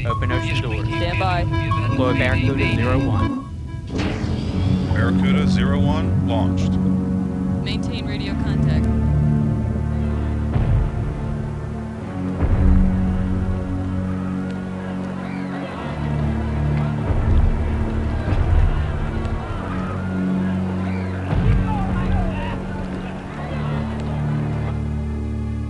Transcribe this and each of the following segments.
Open ocean doors. Stand by. Deploy Barracuda 01. Barracuda 01 launched. Maintain radio contact.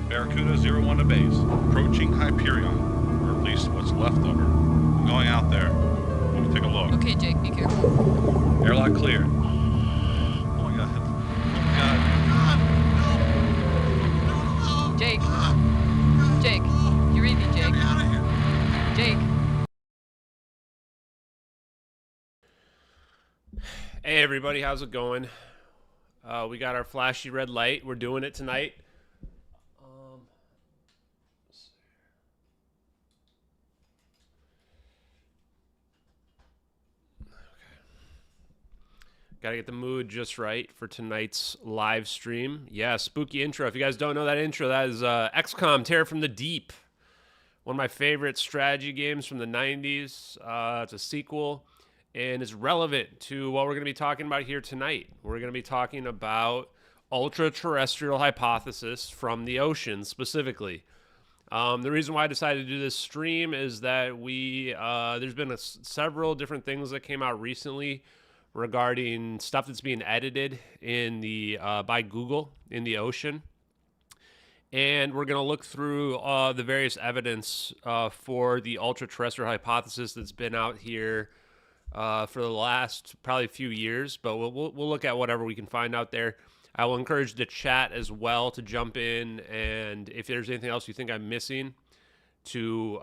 Barracuda 01 to base. Approaching Hyperion. Or at least what's left of her. I'm going out there. Let me take a look. Okay, Jake, be careful. Airlock clear. Oh my god. Oh my god. Jake. Jake. You read me, Jake. Get me out of here. Jake. Hey everybody, how's it going? We got our flashy red light. We're doing it tonight. Gotta get the mood just right for tonight's live stream. Yeah, spooky intro. If you guys don't know that intro, that is XCOM Terror from the Deep. One of my favorite strategy games from the 90s. It's a sequel, and it's relevant to what we're going to be talking about here tonight. We're going to be talking about ultra-terrestrial hypothesis from the ocean, specifically. The reason why I decided to do this stream is that there's been several different things that came out recently regarding stuff that's being edited in the by Google in the ocean. And we're going to look through the various evidence for the ultra-terrestrial hypothesis that's been out here for the last probably few years, but we'll look at whatever we can find out there. I will encourage the chat as well to jump in, and if there's anything else you think I'm missing, to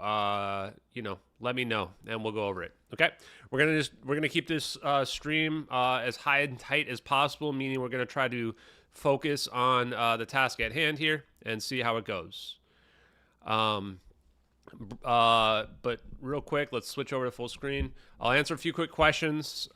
let me know, and we'll go over it. Okay, we're gonna keep this stream as high and tight as possible, meaning we're gonna try to focus on the task at hand here and see how it goes. But real quick, let's switch over to full screen. I'll answer a few quick questions.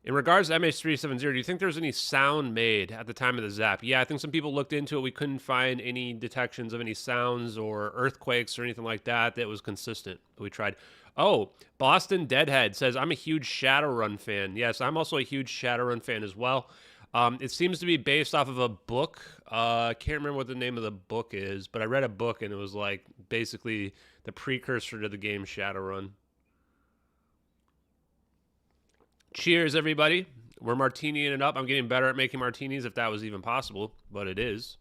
In regards to MH370, do you think there's any sound made at the time of the zap? Yeah, I think some people looked into it. We couldn't find any detections of any sounds or earthquakes or anything like that was consistent. We tried. Oh, Boston Deadhead says, I'm a huge Shadowrun fan. Yes, I'm also a huge Shadowrun fan as well. It seems to be based off of a book. I can't remember what the name of the book is, but I read a book and it was like basically the precursor to the game Shadowrun. Cheers, everybody. We're martiniing it up. I'm getting better at making martinis, if that was even possible, but it is.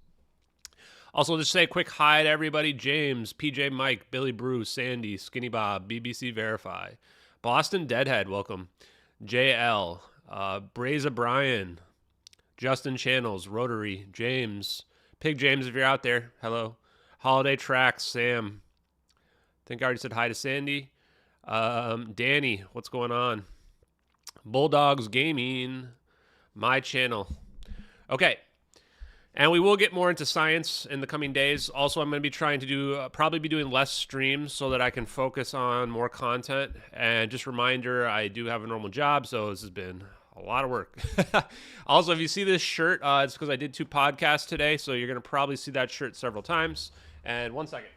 Also, just say a quick hi to everybody. James, PJ Mike, Billy Bruce, Sandy, Skinny Bob, BBC Verify. Boston Deadhead, welcome. JL, Braza Brian, Justin Channels, Rotary, James, Pig James, if you're out there, hello. Holiday Tracks, Sam. I think I already said hi to Sandy. Danny, what's going on? Bulldogs Gaming, my channel. Okay, and we will get more into science in the coming days. Also, I'm going to be trying to do probably be doing less streams so that I can focus on more content. And just a reminder, I do have a normal job, so this has been a lot of work. Also, if you see this shirt, it's because I did 2 podcasts today, so you're going to probably see that shirt several times. And one second.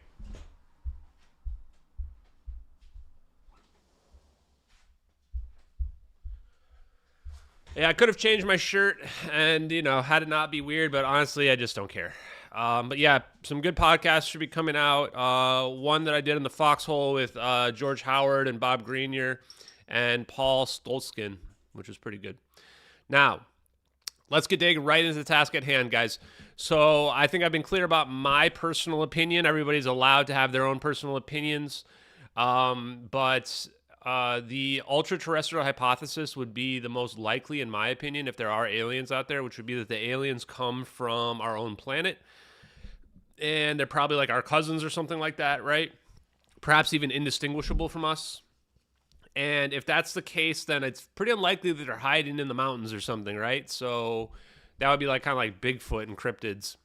Yeah, I could have changed my shirt and, had it not be weird, but honestly, I just don't care. But yeah, some good podcasts should be coming out. One that I did in the Foxhole with George Howard and Bob Grenier and Paul Stolzkin, which was pretty good. Now, let's get digging right into the task at hand, guys. So I think I've been clear about my personal opinion. Everybody's allowed to have their own personal opinions. But the ultra-terrestrial hypothesis would be the most likely, in my opinion, if there are aliens out there, which would be that the aliens come from our own planet. And they're probably like our cousins or something like that, right? Perhaps even indistinguishable from us. And if that's the case, then it's pretty unlikely that they're hiding in the mountains or something, right? So that would be like kind of like Bigfoot and cryptids.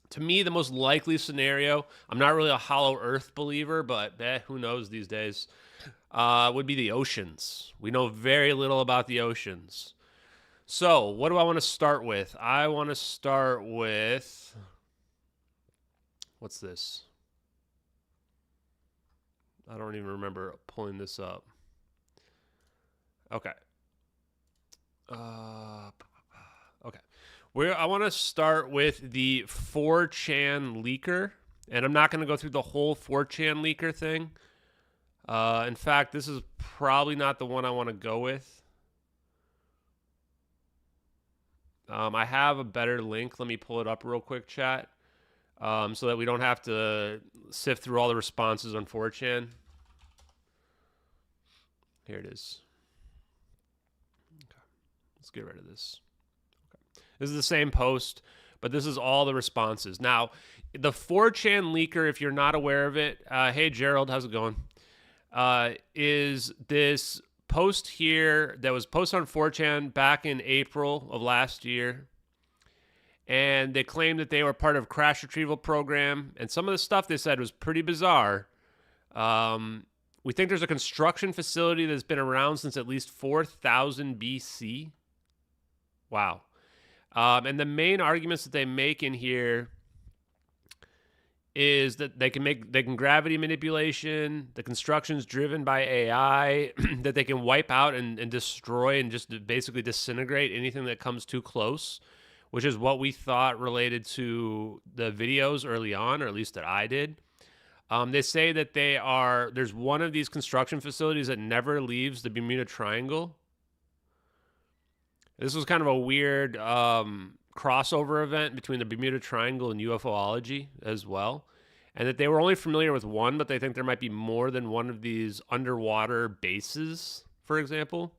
To me, the most likely scenario, I'm not really a hollow earth believer, but who knows these days, would be the oceans. We know very little about the oceans. So what do I want to start with? I want to start with, what's this? I don't even remember pulling this up. Okay. Okay. I want to start with the 4chan leaker, and I'm not going to go through the whole 4chan leaker thing. In fact, this is probably not the one I want to go with. I have a better link. Let me pull it up real quick, chat, so that we don't have to sift through all the responses on 4chan. Here it is. Let's get rid of this. Okay. This is the same post, but this is all the responses. Now, the 4chan leaker, if you're not aware of it, hey, Gerald, how's it going? Is this post here that was posted on 4chan back in April of last year. And they claimed that they were part of a crash retrieval program. And some of the stuff they said was pretty bizarre. We think there's a construction facility that's been around since at least 4000 BC. Wow. And the main arguments that they make in here is that they can gravity manipulation, the construction's driven by AI, that they can wipe out and destroy and just basically disintegrate anything that comes too close, which is what we thought related to the videos early on, or at least that I did. They say that there's one of these construction facilities that never leaves the Bermuda Triangle. This was kind of a weird crossover event between the Bermuda Triangle and UFOlogy as well. And that they were only familiar with one, but they think there might be more than one of these underwater bases, for example.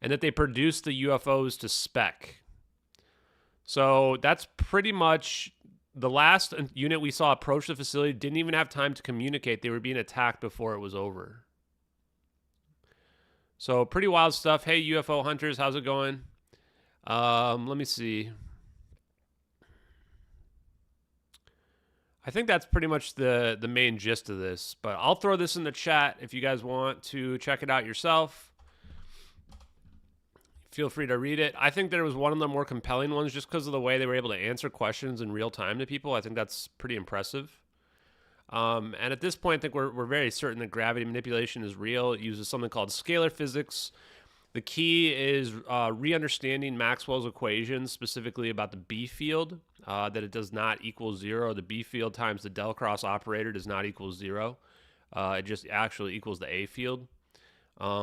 And that they produced the UFOs to spec. So that's pretty much the last unit we saw approach the facility didn't even have time to communicate. They were being attacked before it was over. So pretty wild stuff. Hey, UFO hunters, how's it going? Let me see. I think that's pretty much the main gist of this. But I'll throw this in the chat if you guys want to check it out yourself. Feel free to read it. I think there was one of the more compelling ones just because of the way they were able to answer questions in real time to people. I think that's pretty impressive. And at this point, I think we're very certain that gravity manipulation is real. It uses something called scalar physics. The key is re-understanding Maxwell's equations, specifically about the B field, that it does not equal zero. The B field times the del cross operator does not equal zero. It just actually equals the A field,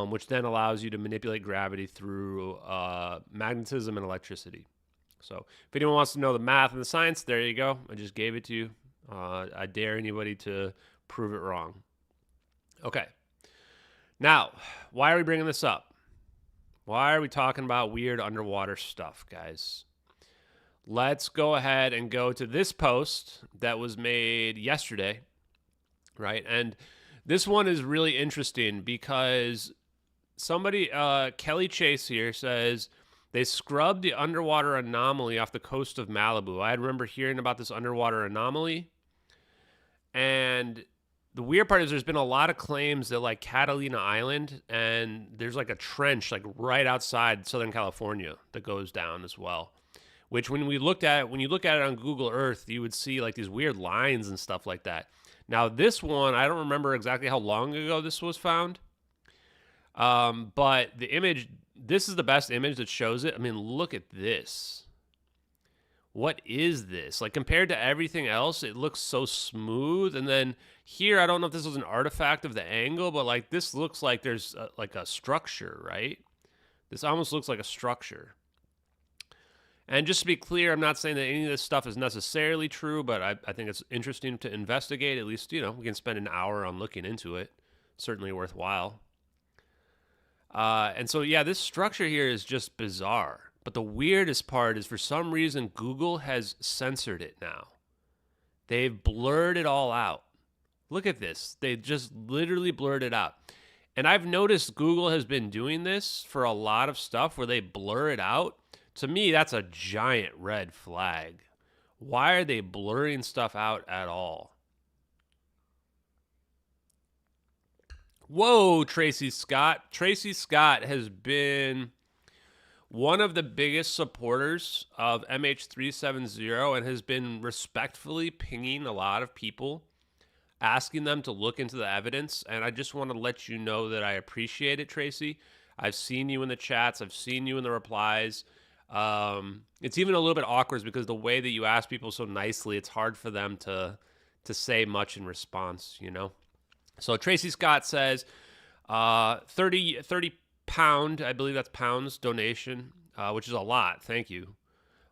which then allows you to manipulate gravity through magnetism and electricity. So if anyone wants to know the math and the science, there you go. I just gave it to you. I dare anybody to prove it wrong. Okay. Now, why are we bringing this up? Why are we talking about weird underwater stuff, guys? Let's go ahead and go to this post that was made yesterday, right? And this one is really interesting because somebody, Kelly Chase here, says they scrubbed the underwater anomaly off the coast of Malibu. I remember hearing about this underwater anomaly. And the weird part is there's been a lot of claims that like Catalina Island and there's like a trench like right outside Southern California that goes down as well. Which when you look at it on Google Earth, you would see like these weird lines and stuff like that. Now this one, I don't remember exactly how long ago this was found. But the image, this is the best image that shows it. I mean, look at this. what is this? Like, compared to everything else, it looks so smooth. And then here, I don't know if this was an artifact of the angle, but like this looks like there's like a structure, right? This almost looks like a structure. And just to be clear, I'm not saying that any of this stuff is necessarily true, but I think it's interesting to investigate. At least, you know, we can spend an hour on looking into it. Certainly worthwhile. And so, yeah, this structure here is just bizarre. But the weirdest part is, for some reason, Google has censored it now. They've blurred it all out. Look at this. They just literally blurred it out. And I've noticed Google has been doing this for a lot of stuff where they blur it out. To me, that's a giant red flag. Why are they blurring stuff out at all? Whoa, Tracy Scott. Tracy Scott has been one of the biggest supporters of MH370 and has been respectfully pinging a lot of people, asking them to look into the evidence. And I just want to let you know that I appreciate it, Tracy. I've seen you in the chats. I've seen you in the replies. It's even a little bit awkward because the way that you ask people so nicely, it's hard for them to say much in response, you know? So Tracy Scott says, 30 pound, I believe that's pounds, donation, which is a lot. Thank you.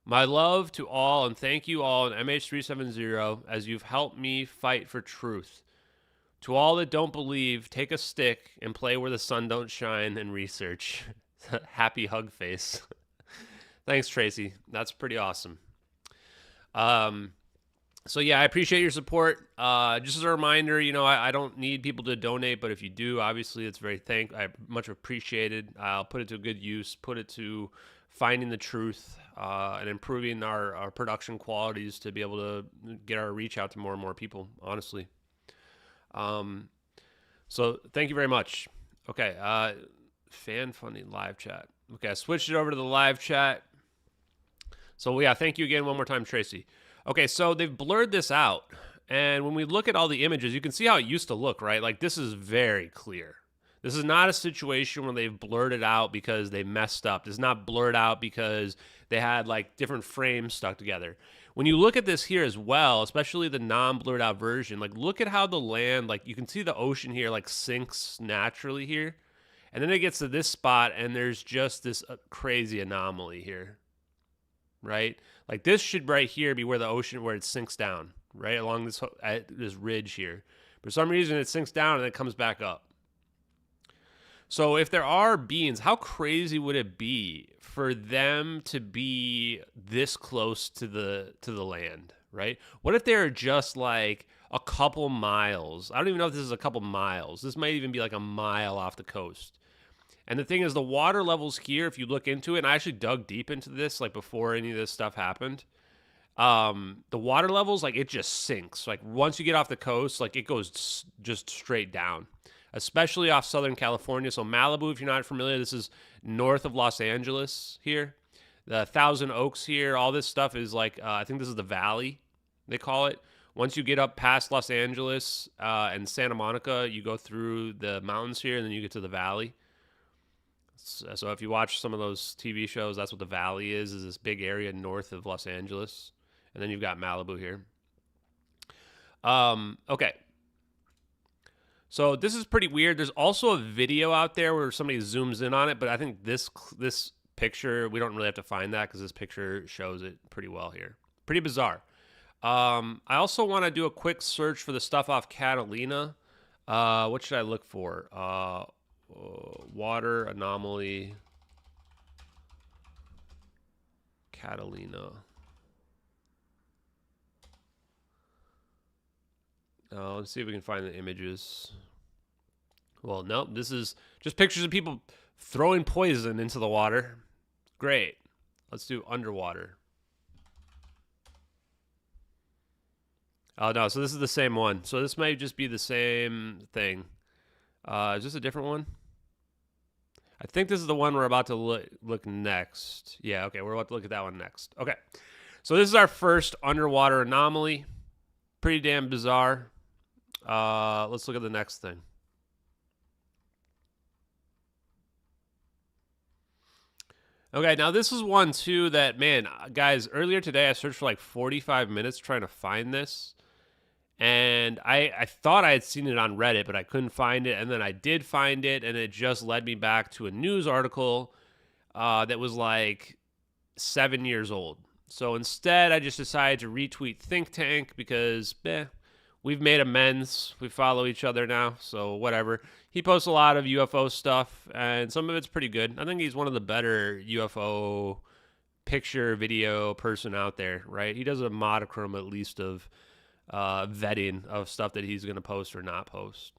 My love to all, and thank you all in MH370 as you've helped me fight for truth. To all that don't believe, take a stick and play where the sun don't shine and research. Happy hug face. Thanks, Tracy. That's pretty awesome. So yeah, I appreciate your support. Just as a reminder, you know, I don't need people to donate, but if you do, obviously it's very I much appreciated. I'll put it to good use, put it to finding the truth, and improving our production qualities to be able to get our reach out to more and more people, honestly. So thank you very much. Okay. Fan funding live chat. Okay. I switched it over to the live chat. So yeah, thank you again one more time, Tracy. Okay, so they've blurred this out, and when we look at all the images, you can see how it used to look, right? Like, this is very clear. This is not a situation where they've blurred it out because they messed up. It's not blurred out because they had, like, different frames stuck together. When you look at this here as well, especially the non-blurred out version, like, look at how the land, like, you can see the ocean here, like, sinks naturally here. And then it gets to this spot, and there's just this crazy anomaly here, right? Like, this should right here be where the ocean, where it sinks down, right along this ridge here. For some reason, it sinks down and it comes back up. So if there are beings, how crazy would it be for them to be this close to the land, right? What if they're just like a couple miles? I don't even know if this is a couple miles. This might even be like a mile off the coast. And the thing is, the water levels here, if you look into it, and I actually dug deep into this, like, before any of this stuff happened, the water levels, like, it just sinks. Like, once you get off the coast, like, it goes just straight down, especially off Southern California. So Malibu, if you're not familiar, this is north of Los Angeles here. The Thousand Oaks here, all this stuff is like, I think this is the valley, they call it. Once you get up past Los Angeles and Santa Monica, you go through the mountains here, and then you get to the valley. So if you watch some of those TV shows, that's what the valley is this big area north of Los Angeles. And then you've got Malibu here. Okay. So this is pretty weird. There's also a video out there where somebody zooms in on it, but I think this picture, we don't really have to find that because this picture shows it pretty well here. Pretty bizarre. I also want to do a quick search for the stuff off Catalina. What should I look for? Water anomaly Catalina. Let's see if we can find the images. Well, nope. This is just pictures of people throwing poison into the water. Great. Let's do underwater. Oh, no. So this is the same one. So this might just be the same thing. Is this a different one? I think this is the one we're about to look next. Yeah, okay, we're about to look at that one next. Okay, so this is our first underwater anomaly. Pretty damn bizarre. Let's look at the next thing. Okay, now this is one too that, man, guys, earlier today I searched for like 45 minutes trying to find this. And I thought I had seen it on Reddit, but I couldn't find it. And then I did find it, and it just led me back to a news article that was like 7 years old. So instead, I just decided to retweet Think Tank because, we've made amends. We follow each other now, so whatever. He posts a lot of UFO stuff, and some of it's pretty good. I think he's one of the better UFO picture, video person out there, right? He does a modicum, at least, of vetting of stuff that he's going to post or not post.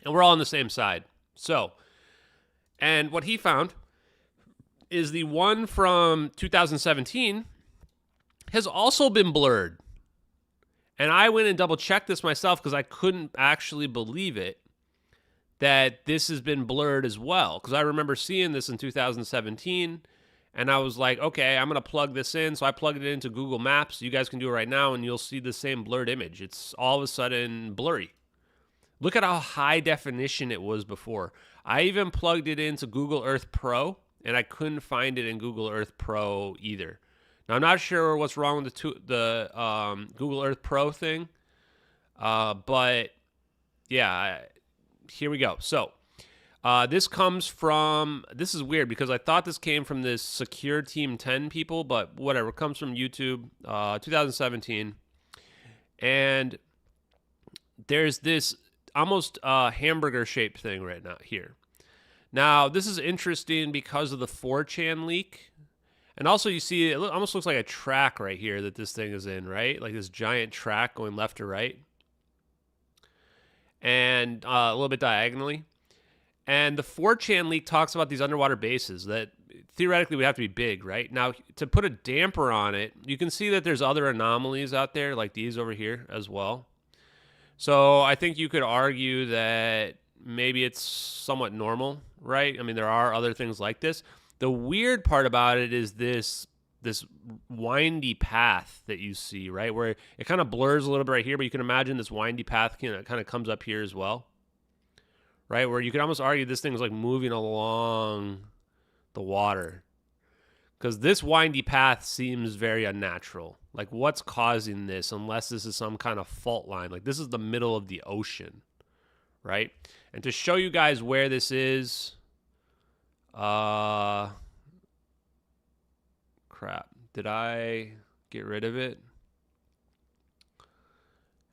And we're all on the same side. So, and what he found is the one from 2017 has also been blurred. And I went and double checked this myself because I couldn't actually believe it that this has been blurred as well. Because I remember seeing this in 2017 and I was like, okay, I'm going to plug this in. So I plugged it into Google Maps. You guys can do it right now and you'll see the same blurred image. It's all of a sudden blurry. Look at how high definition it was before. I even plugged it into Google Earth Pro and I couldn't find it in Google Earth Pro either. Now, I'm not sure what's wrong with the Google Earth Pro thing, but yeah, here we go. So this comes from, this is weird because I thought this came from this Secure Team 10 people, but whatever, it comes from YouTube, 2017. And there's this almost hamburger shaped thing right now here. Now, this is interesting because of the 4chan leak. And also you see it almost looks like a track right here that this thing is in, right? Like this giant track going left to right. And a little bit diagonally. And the 4chan leak talks about these underwater bases that theoretically would have to be big, right? Now, to put a damper on it, you can see that there's other anomalies out there like these over here as well. So I think you could argue that maybe it's somewhat normal, right? I mean, there are other things like this. The weird part about it is this windy path that you see, right? Where it kind of blurs a little bit right here, but you can imagine this windy path kind of comes up here as well, right? Where you could almost argue this thing is like moving along the water. Because this windy path seems very unnatural. Like, what's causing this unless this is some kind of fault line? Like, this is the middle of the ocean, right? And to show you guys where this is... crap. Did I get rid of it?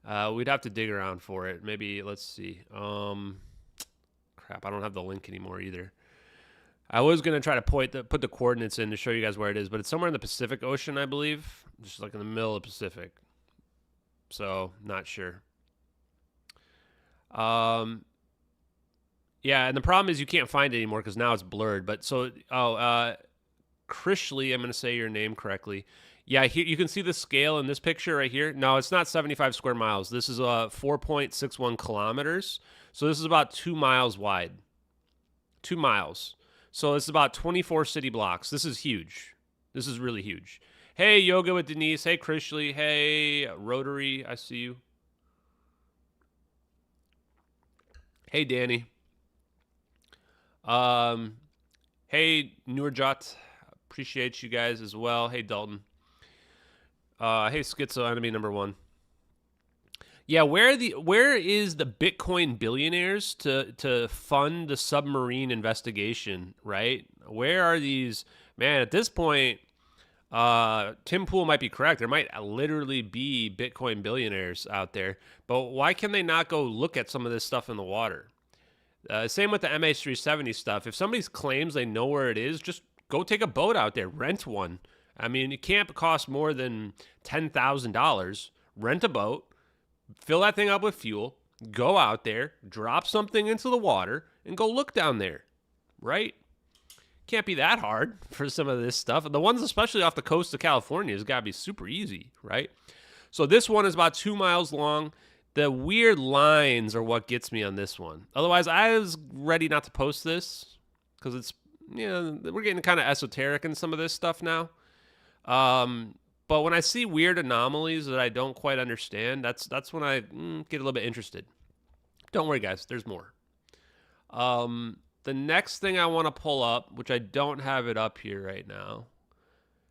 We'd have to dig around for it. Maybe, let's see. Crap, I don't have the link anymore either. I was going to try to put the coordinates in to show you guys where it is, but it's somewhere in the Pacific Ocean, I believe. Just like in the middle of the Pacific. So, not sure. Yeah, and the problem is you can't find it anymore because now it's blurred. But so, Krishley, I'm going to say your name correctly. Yeah, here you can see the scale in this picture right here. No, it's not 75 square miles. This is 4.61 kilometers. So this is about 2 miles wide. 2 miles. So it's about 24 city blocks. This is huge. This is really huge. Hey, Yoga with Denise. Hey, Krishley. Hey, Rotary. I see you. Hey, Danny. Hey, Nurjat. Appreciate you guys as well. Hey, Dalton. Hey, Schizo Enemy number 1. Yeah, where is the Bitcoin billionaires to fund the submarine investigation, right? Where are these? Man, at this point, Tim Pool might be correct. There might literally be Bitcoin billionaires out there. But why can they not go look at some of this stuff in the water? Same with the MH370 stuff. If somebody claims they know where it is, just go take a boat out there. Rent one. I mean, it can't cost more than $10,000. Rent a boat. Fill that thing up with fuel. Go out there. Drop something into the water. And go look down there. Right? Can't be that hard for some of this stuff. The ones especially off the coast of California has got to be super easy. Right? So this one is about 2 miles long. The weird lines are what gets me on this one. Otherwise, I was ready not to post this because it's, we're getting kind of esoteric in some of this stuff now. But when I see weird anomalies that I don't quite understand, that's when I get a little bit interested. Don't worry, guys. There's more. the next thing I want to pull up, which I don't have it up here right now.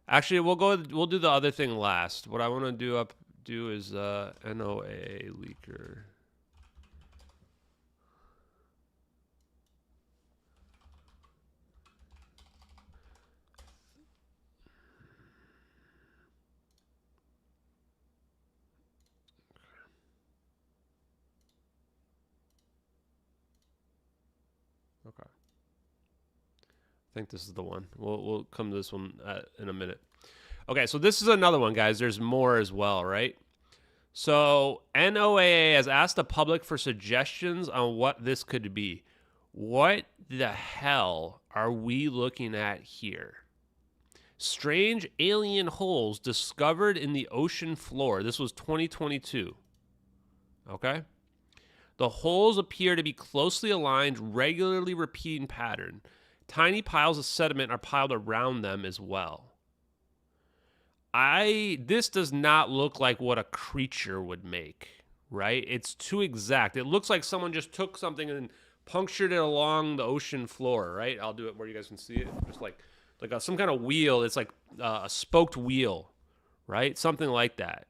Actually, we'll do the other thing last. What I want to do is NOAA leaker. Okay. I think this is the one. We'll come to this one in a minute. Okay, so this is another one, guys. There's more as well, right? So NOAA has asked the public for suggestions on what this could be. What the hell are we looking at here? Strange alien holes discovered in the ocean floor. This was 2022. Okay? The holes appear to be closely aligned, regularly repeating pattern. Tiny piles of sediment are piled around them as well. This does not look like what a creature would make, right? It's too exact. It looks like someone just took something and punctured it along the ocean floor, right? I'll do it where you guys can see it. Just like some kind of wheel. It's like a spoked wheel, right? Something like that.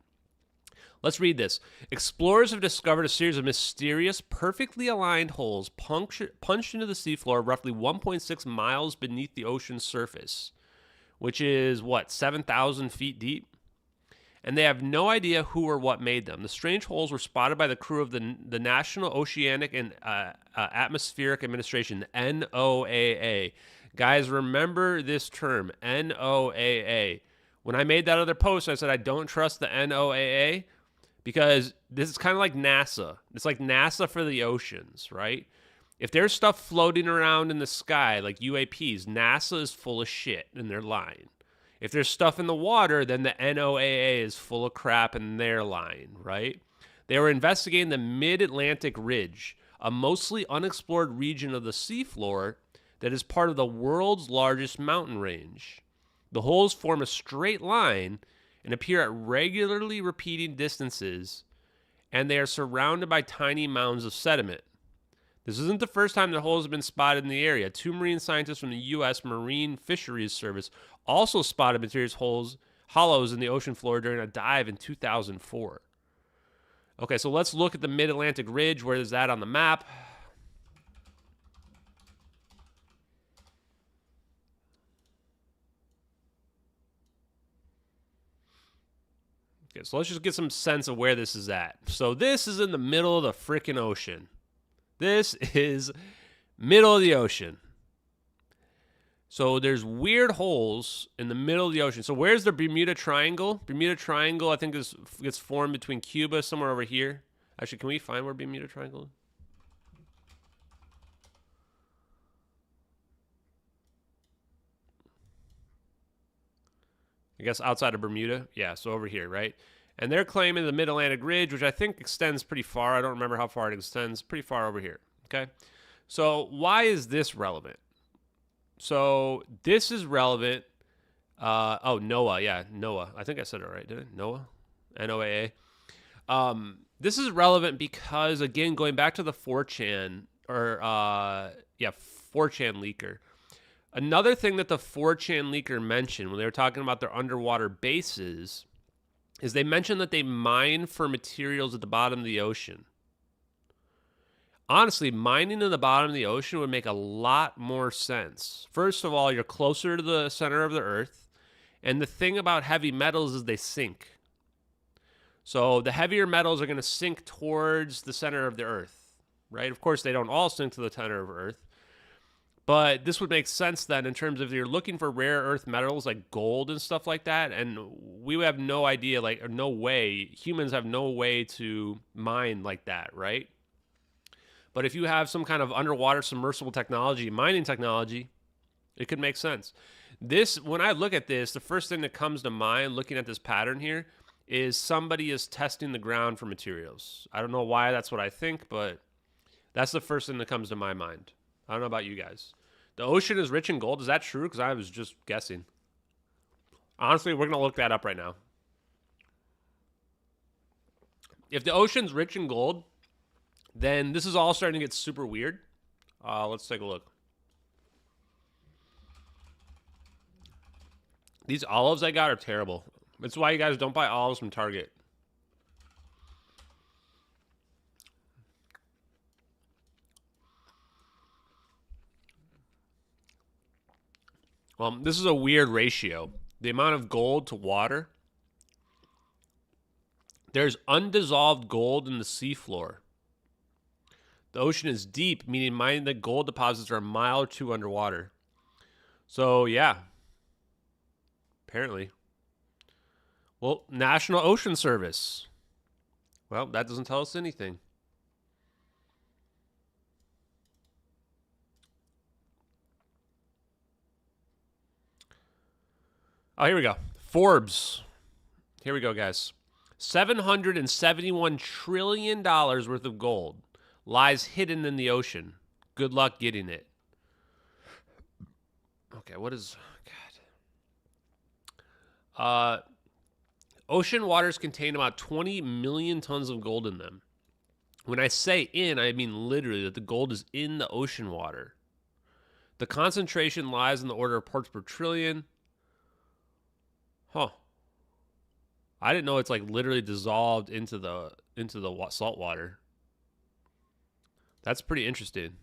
Let's read this. Explorers have discovered a series of mysterious, perfectly aligned holes punched into the seafloor roughly 1.6 miles beneath the ocean's surface, which is, 7,000 feet deep? And they have no idea who or what made them. The strange holes were spotted by the crew of the National Oceanic and Atmospheric Administration, NOAA. Guys, remember this term, NOAA. When I made that other post, I said I don't trust the NOAA because this is kind of like NASA. It's like NASA for the oceans, right? If there's stuff floating around in the sky, like UAPs, NASA is full of shit and they're lying. If there's stuff in the water, then the NOAA is full of crap and they're lying, right? They were investigating the Mid-Atlantic Ridge, a mostly unexplored region of the seafloor that is part of the world's largest mountain range. The holes form a straight line and appear at regularly repeating distances, and they are surrounded by tiny mounds of sediment. This isn't the first time the holes have been spotted in the area. 2 marine scientists from the U.S. Marine Fisheries Service also spotted mysterious hollows in the ocean floor during a dive in 2004. Okay, so let's look at the Mid-Atlantic Ridge. Where is that on the map? Okay, so let's just get some sense of where this is at. So this is in the middle of the frickin' ocean. This is middle of the ocean. So there's weird holes in the middle of the ocean. So where's the Bermuda Triangle? Bermuda Triangle, I think, gets formed between Cuba, somewhere over here. Actually, can we find where Bermuda Triangle is? I guess outside of Bermuda. Yeah, so over here, right? And they're claiming the Mid-Atlantic Ridge, which I think extends pretty far. I don't remember how far it extends. Pretty far over here, okay? So why is this relevant? So this is relevant. NOAA. Yeah, NOAA. I think I said it right, didn't I? NOAA? NOAA. This is relevant because, again, going back to the 4chan, 4chan leaker. Another thing that the 4chan leaker mentioned when they were talking about their underwater bases is they mentioned that they mine for materials at the bottom of the ocean. Honestly, mining in the bottom of the ocean would make a lot more sense. First of all, you're closer to the center of the earth. And the thing about heavy metals is they sink. So the heavier metals are going to sink towards the center of the earth, right? Of course, they don't all sink to the center of earth. But this would make sense then in terms of if you're looking for rare earth metals like gold and stuff like that, and we have no idea, or no way, humans have no way to mine like that, right? But if you have some kind of underwater submersible technology, mining technology, it could make sense. When I look at this, the first thing that comes to mind looking at this pattern here is somebody is testing the ground for materials. I don't know why that's what I think, but that's the first thing that comes to my mind. I don't know about you guys. The ocean is rich in gold. Is that true? Because I was just guessing. Honestly, we're going to look that up right now. If the ocean's rich in gold, then this is all starting to get super weird. Let's take a look. These olives I got are terrible. That's why you guys don't buy olives from Target. Well, this is a weird ratio. The amount of gold to water. There's undissolved gold in the seafloor. The ocean is deep, meaning mining the gold deposits are a mile or two underwater. So, yeah. Apparently. Well, National Ocean Service. Well, that doesn't tell us anything. Oh, here we go. Forbes. Here we go, guys. $771 trillion worth of gold lies hidden in the ocean. Good luck getting it. Okay, what is... God. Ocean waters contain about 20 million tons of gold in them. When I say in, I mean literally that the gold is in the ocean water. The concentration lies in the order of parts per trillion. Huh. I didn't know it's like literally dissolved into the salt water. That's pretty interesting.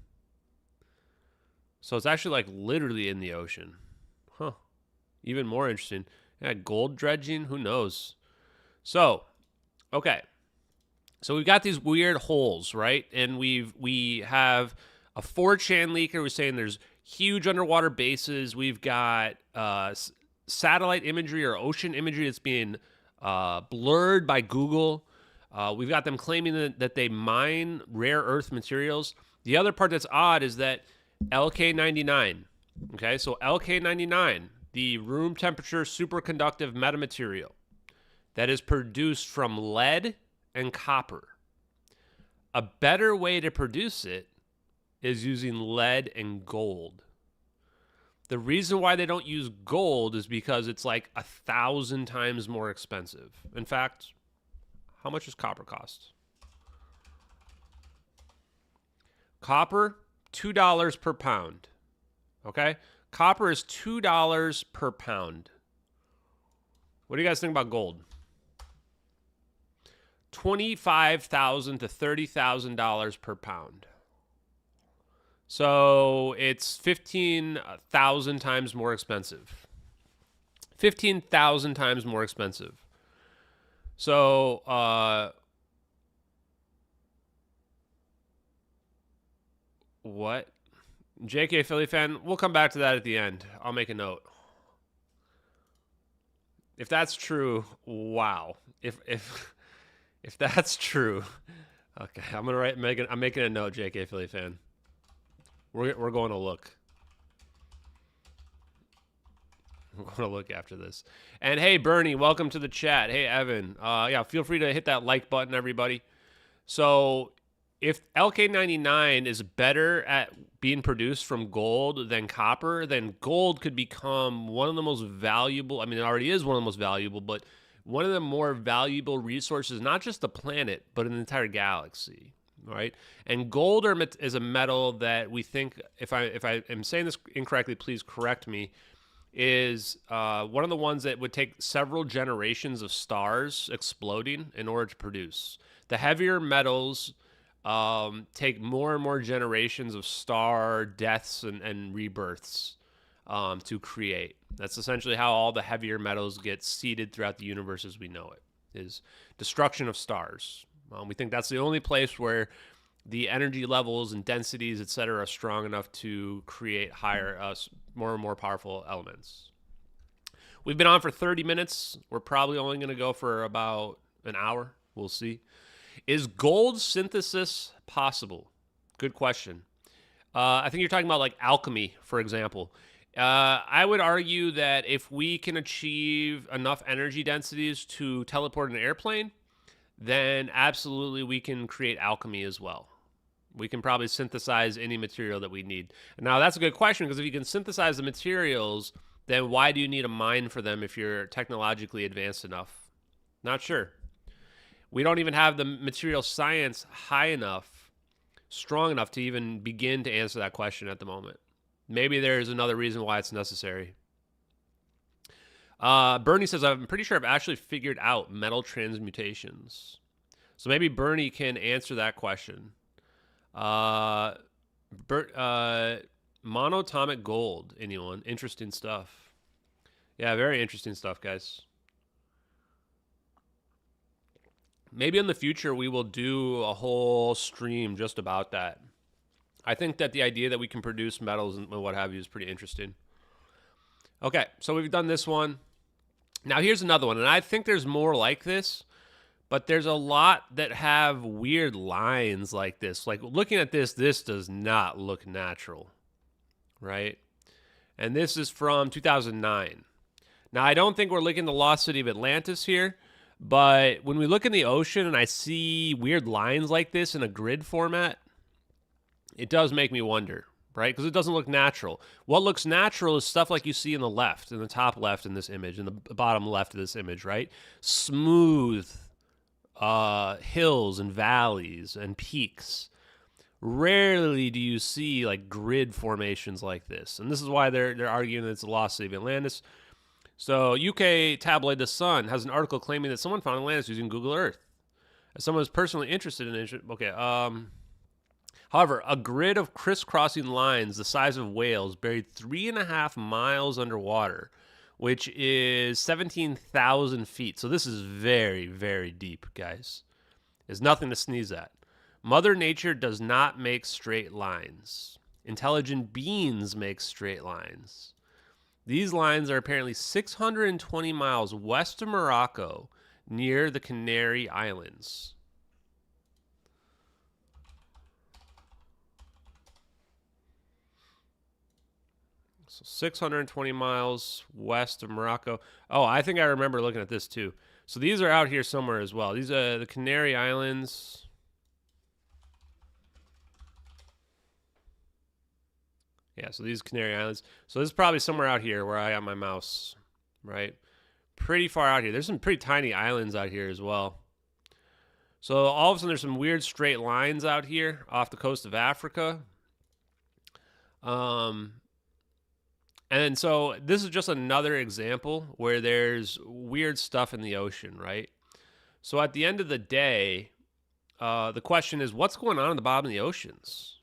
So it's actually like literally in the ocean. Huh. Even more interesting. Yeah, gold dredging, who knows? So, okay. So we've got these weird holes, right? And we have a 4chan leaker who's saying there's huge underwater bases. We've got satellite imagery or ocean imagery that's being blurred by Google. We've got them claiming that they mine rare earth materials. The other part that's odd is that LK99, okay, so LK99, the room temperature superconductive metamaterial that is produced from lead and copper. A better way to produce it is using lead and gold. The reason why they don't use gold is because it's like 1,000 times more expensive. In fact, how much does copper cost? Copper, $2 per pound. Okay? Copper is $2 per pound. What do you guys think about gold? $25,000 to $30,000 per pound. So it's 15,000 times more expensive. 15,000 times more expensive. So, what? JK Philly fan, we'll come back to that at the end. I'll make a note. If that's true, wow. If that's true, okay, I'm making a note, JK Philly fan. We're going to look. We're going to look after this. And hey, Bernie, welcome to the chat. Hey, Evan. Yeah, feel free to hit that like button, everybody. So if LK99 is better at being produced from gold than copper, then gold could become one of the most valuable. I mean, it already is one of the most valuable, but one of the more valuable resources, not just the planet, but in the entire galaxy. Right, and gold is a metal that we think, if I am saying this incorrectly, please correct me, is one of the ones that would take several generations of stars exploding in order to produce. The heavier metals take more and more generations of star deaths and rebirths to create. That's essentially how all the heavier metals get seeded throughout the universe as we know it, is destruction of stars. We think that's the only place where the energy levels and densities, et cetera, are strong enough to create higher, more and more powerful elements. We've been on for 30 minutes. We're probably only going to go for about an hour. We'll see. Is gold synthesis possible? Good question. I think you're talking about like alchemy, for example. I would argue that if we can achieve enough energy densities to teleport an airplane, then absolutely we can create alchemy as well. We can probably synthesize any material that we need. Now, that's a good question, because if you can synthesize the materials, then why do you need a mine for them if you're technologically advanced enough? Not sure. We don't even have the material science high enough, strong enough to even begin to answer that question at the moment. Maybe there's another reason why it's necessary. Bernie says, I'm pretty sure I've actually figured out metal transmutations. So maybe Bernie can answer that question. Monatomic gold, anyone? Interesting stuff. Yeah, very interesting stuff, guys. Maybe in the future we will do a whole stream just about that. I think that the idea that we can produce metals and what have you is pretty interesting. Okay, so we've done this one. Now here's another one, and I think there's more like this, but there's a lot that have weird lines like this. Like looking at this does not look natural, right? And this is from 2009. Now I don't think we're looking at the lost city of Atlantis here, but when we look in the ocean and I see weird lines like this in a grid format, it does make me wonder, right? Because it doesn't look natural. What looks natural is stuff like you see in the left, in the top left in this image, in the bottom left of this image, right? Smooth hills and valleys and peaks. Rarely do you see like grid formations like this. And this is why they're arguing that it's the lost city of Atlantis. So UK tabloid The Sun has an article claiming that someone found Atlantis using Google Earth. As someone who's personally interested in it, okay, however, a grid of crisscrossing lines the size of whales buried 3.5 miles underwater, which is 17,000 feet. So this is very, very deep, guys. There's nothing to sneeze at. Mother Nature does not make straight lines. Intelligent beings make straight lines. These lines are apparently 620 miles west of Morocco, near the Canary Islands. So 620 miles west of Morocco. Oh, I think I remember looking at this too. So these are out here somewhere as well. These are the Canary Islands. Yeah, so these Canary Islands. So this is probably somewhere out here where I got my mouse, right? Pretty far out here. There's some pretty tiny islands out here as well. So all of a sudden there's some weird straight lines out here off the coast of Africa. And so this is just another example where there's weird stuff in the ocean, right? So at the end of the day, the question is, what's going on at the bottom of the oceans?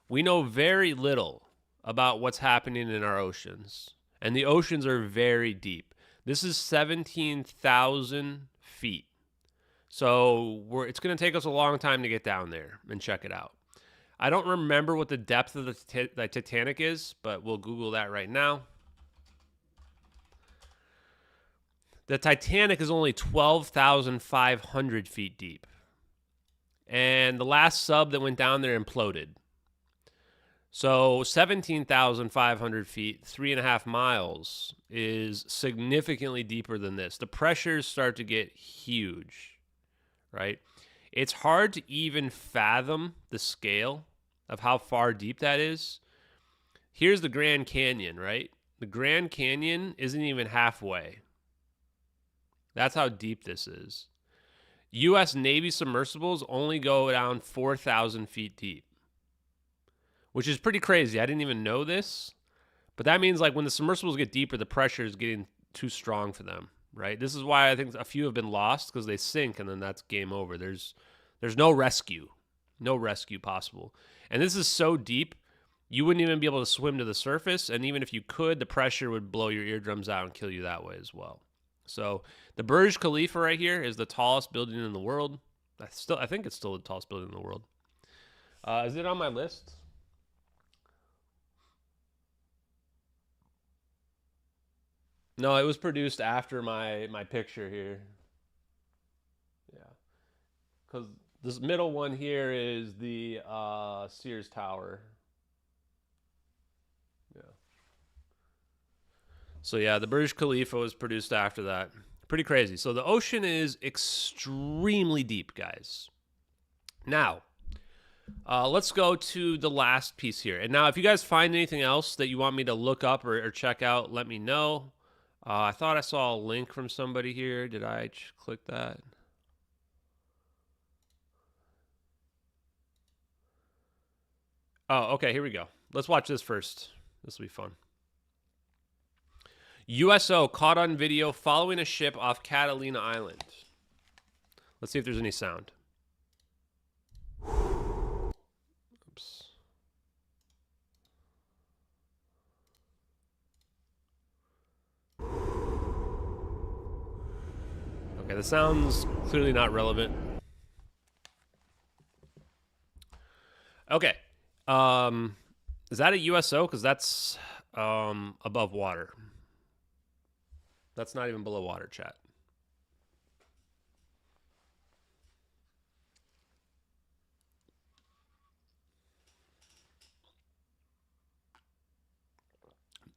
We know very little about what's happening in our oceans. And the oceans are very deep. This is 17,000 feet. So it's going to take us a long time to get down there and check it out. I don't remember what the depth of the Titanic is, but we'll Google that right now. The Titanic is only 12,500 feet deep. And the last sub that went down there imploded. So 17,500 feet, 3.5 miles, is significantly deeper than this. The pressures start to get huge, right? It's hard to even fathom the scale of how far deep that is. Here's the Grand Canyon, right? The Grand Canyon isn't even halfway. That's how deep this is. U.S. Navy submersibles only go down 4,000 feet deep, which is pretty crazy. I didn't even know this, but that means like when the submersibles get deeper, the pressure is getting too strong for them, right? This is why I think a few have been lost, because they sink and then that's game over. There's no rescue possible. And this is so deep, you wouldn't even be able to swim to the surface. And even if you could, the pressure would blow your eardrums out and kill you that way as well. So the Burj Khalifa right here is the tallest building in the world. I think it's still the tallest building in the world. Is it on my list? No, it was produced after my picture here. Yeah. Because this middle one here is the Sears Tower. Yeah. So yeah, the Burj Khalifa was produced after that. Pretty crazy. So the ocean is extremely deep, guys. Now, let's go to the last piece here. And now, if you guys find anything else that you want me to look up or check out, let me know. I thought I saw a link from somebody here. Did I click that? Oh, okay, here we go. Let's watch this first. This will be fun. USO caught on video following a ship off Catalina Island. Let's see if there's any sound. Oops. Okay, the sound's clearly not relevant. Okay. Is that a USO? Because that's above water. That's not even below water, chat.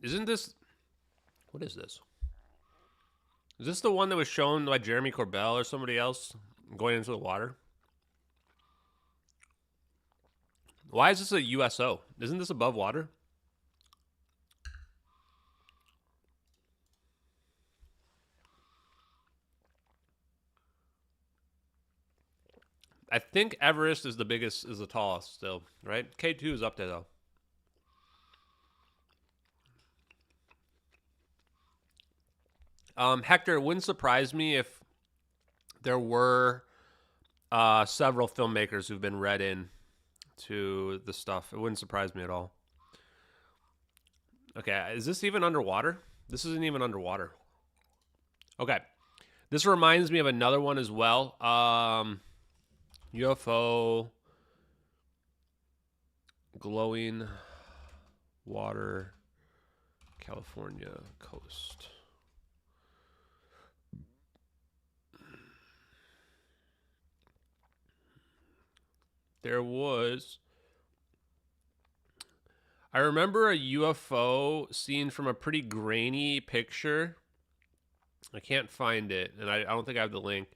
Isn't this... What is this? Is this the one that was shown by Jeremy Corbell or somebody else going into the water? Why is this a USO? Isn't this above water? I think Everest is the biggest, is the tallest still, right? K2 is up there though. Hector, it wouldn't surprise me if there were several filmmakers who've been read in to the stuff. It wouldn't surprise me at all. Okay, is this even underwater? This isn't even underwater. Okay, this reminds me of another one as well. UFO, glowing water, California coast. There was... I remember a UFO seen from a pretty grainy picture. I can't find it, and I don't think I have the link.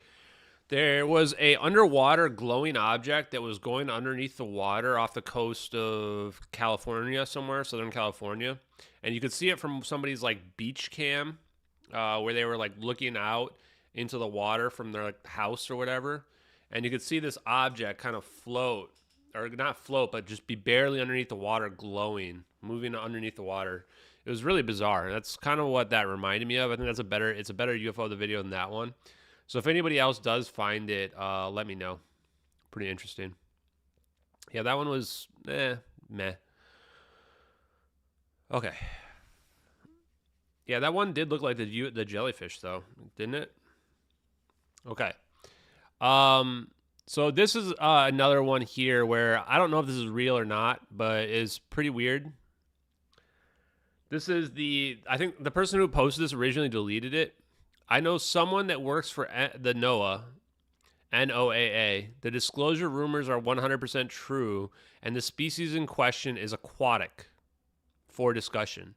There was a underwater glowing object that was going underneath the water off the coast of California somewhere, Southern California. And you could see it from somebody's like beach cam where they were like looking out into the water from their like house or whatever. And you could see this object kind of float, or not float, but just be barely underneath the water, glowing, moving underneath the water. It was really bizarre. That's kind of what that reminded me of. I think that's it's a better UFO the video than that one. So if anybody else does find it, let me know. Pretty interesting. Yeah, that one was meh. Okay. Yeah, that one did look like the jellyfish though, didn't it? Okay. So this is another one here where I don't know if this is real or not, but it's pretty weird. This is I think the person who posted this originally deleted it. I know someone that works for the NOAA, NOAA. The disclosure rumors are 100% true, and the species in question is aquatic for discussion.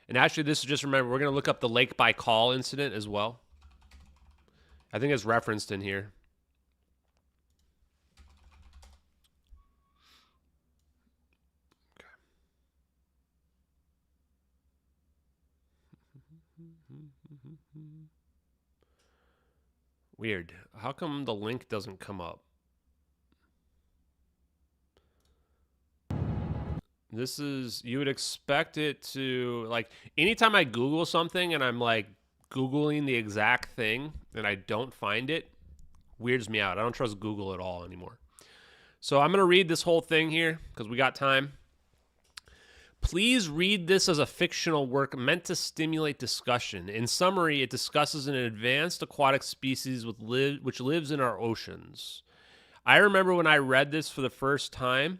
And actually, this is just remember, we're going to look up the Lake Baikal incident as well. I think it's referenced in here. Weird. How come the link doesn't come up? This is, you would expect it to, like, anytime I Google something and I'm like Googling the exact thing and I don't find it, weirds me out. I don't trust Google at all anymore. So I'm going to read this whole thing here because we got time. Please read this as a fictional work meant to stimulate discussion. In summary, it discusses an advanced aquatic species which lives in our oceans. I remember when I read this for the first time,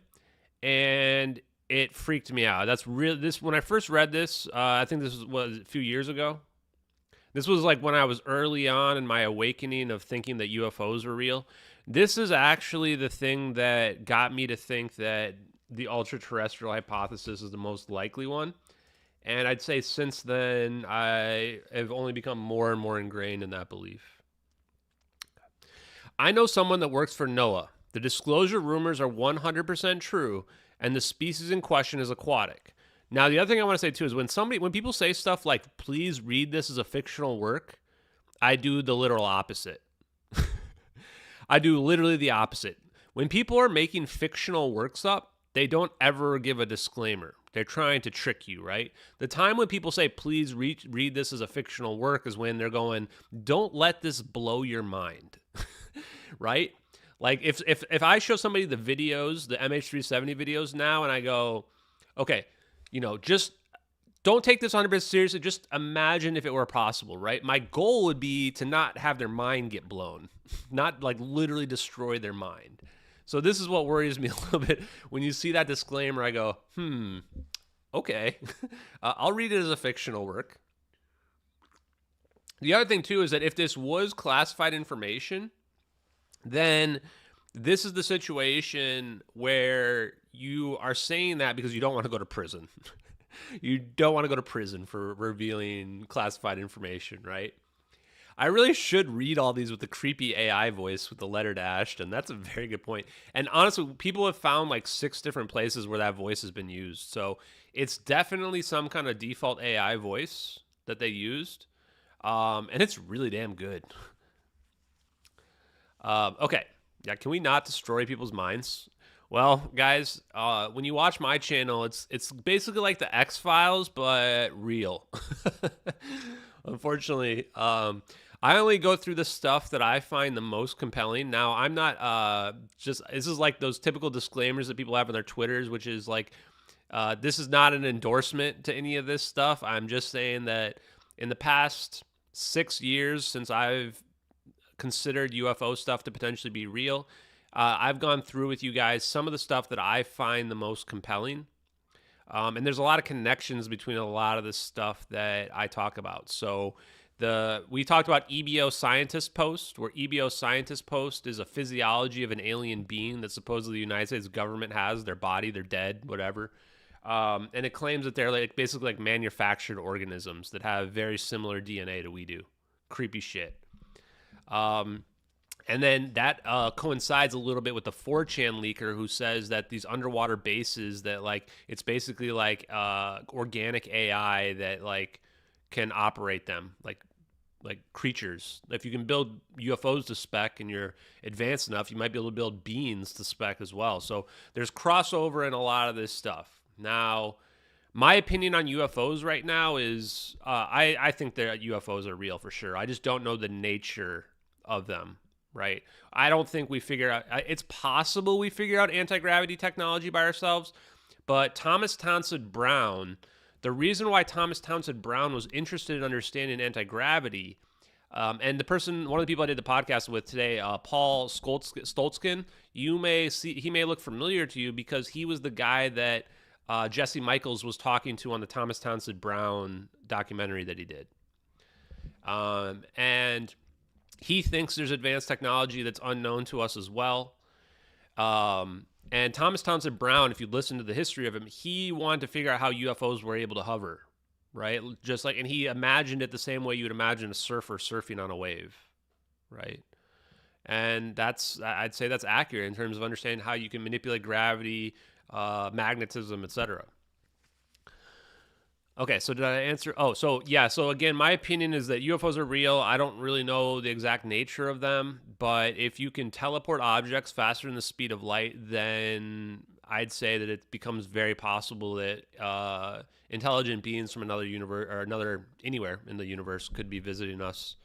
and it freaked me out. That's real. When I first read this, I think this was a few years ago. This was like when I was early on in my awakening of thinking that UFOs were real. This is actually the thing that got me to think that the ultra-terrestrial hypothesis is the most likely one. And I'd say since then, I have only become more and more ingrained in that belief. I know someone that works for NOAA. The disclosure rumors are 100% true, and the species in question is aquatic. Now, the other thing I want to say, too, is when people say stuff like, please read this as a fictional work, I do the literal opposite. I do literally the opposite. When people are making fictional works up, they don't ever give a disclaimer. They're trying to trick you, right? The time when people say, please read this as a fictional work is when they're going, don't let this blow your mind, right? Like if I show somebody the videos, the MH370 videos now, and I go, okay, just don't take this 100% seriously. Just imagine if it were possible, right? My goal would be to not have their mind get blown, not like literally destroy their mind. So this is what worries me a little bit. When you see that disclaimer, I go, okay. I'll read it as a fictional work. The other thing, too, is that if this was classified information, then this is the situation where you are saying that because you don't want to go to prison. You don't want to go to prison for revealing classified information, right? I really should read all these with the creepy AI voice with the letter dashed, and that's a very good point. And honestly, people have found like 6 different places where that voice has been used. So it's definitely some kind of default AI voice that they used, and it's really damn good. Okay, yeah, can we not destroy people's minds? Well, guys, when you watch my channel, it's basically like the X-Files, but real. Unfortunately, I only go through the stuff that I find the most compelling. Now, I'm not this is like those typical disclaimers that people have on their Twitters, which is like, this is not an endorsement to any of this stuff. I'm just saying that in the past 6 years since I've considered UFO stuff to potentially be real, I've gone through with you guys some of the stuff that I find the most compelling. And there's a lot of connections between a lot of the stuff that I talk about. So we talked about EBO Scientist Post, where EBO Scientist Post is a physiology of an alien being that supposedly the United States government has, their body, they're dead, whatever. And it claims that they're like basically like manufactured organisms that have very similar DNA to we do. Creepy shit. And then that coincides a little bit with the 4chan leaker who says that these underwater bases that like it's basically like organic AI that like can operate them like creatures. If you can build UFOs to spec and you're advanced enough, you might be able to build beings to spec as well. So there's crossover in a lot of this stuff. Now, my opinion on UFOs right now is I think that UFOs are real for sure. I just don't know the nature of them. Right. I don't think we figure out, it's possible we figure out anti-gravity technology by ourselves, but Thomas Townsend Brown, the reason why Thomas Townsend Brown was interested in understanding anti-gravity, and one of the people I did the podcast with today, Paul Stoltzkin, he may look familiar to you because he was the guy that Jesse Michaels was talking to on the Thomas Townsend Brown documentary that he did. And he thinks there's advanced technology that's unknown to us as well. And Thomas Townsend Brown, if you listen to the history of him, he wanted to figure out how UFOs were able to hover, right? Just like, and he imagined it the same way you would imagine a surfer surfing on a wave, right? And I'd say that's accurate in terms of understanding how you can manipulate gravity, magnetism, etc. Okay, so did I answer? Oh, so yeah. So again, my opinion is that UFOs are real. I don't really know the exact nature of them, but if you can teleport objects faster than the speed of light, then I'd say that it becomes very possible that intelligent beings from another universe or anywhere in the universe could be visiting us.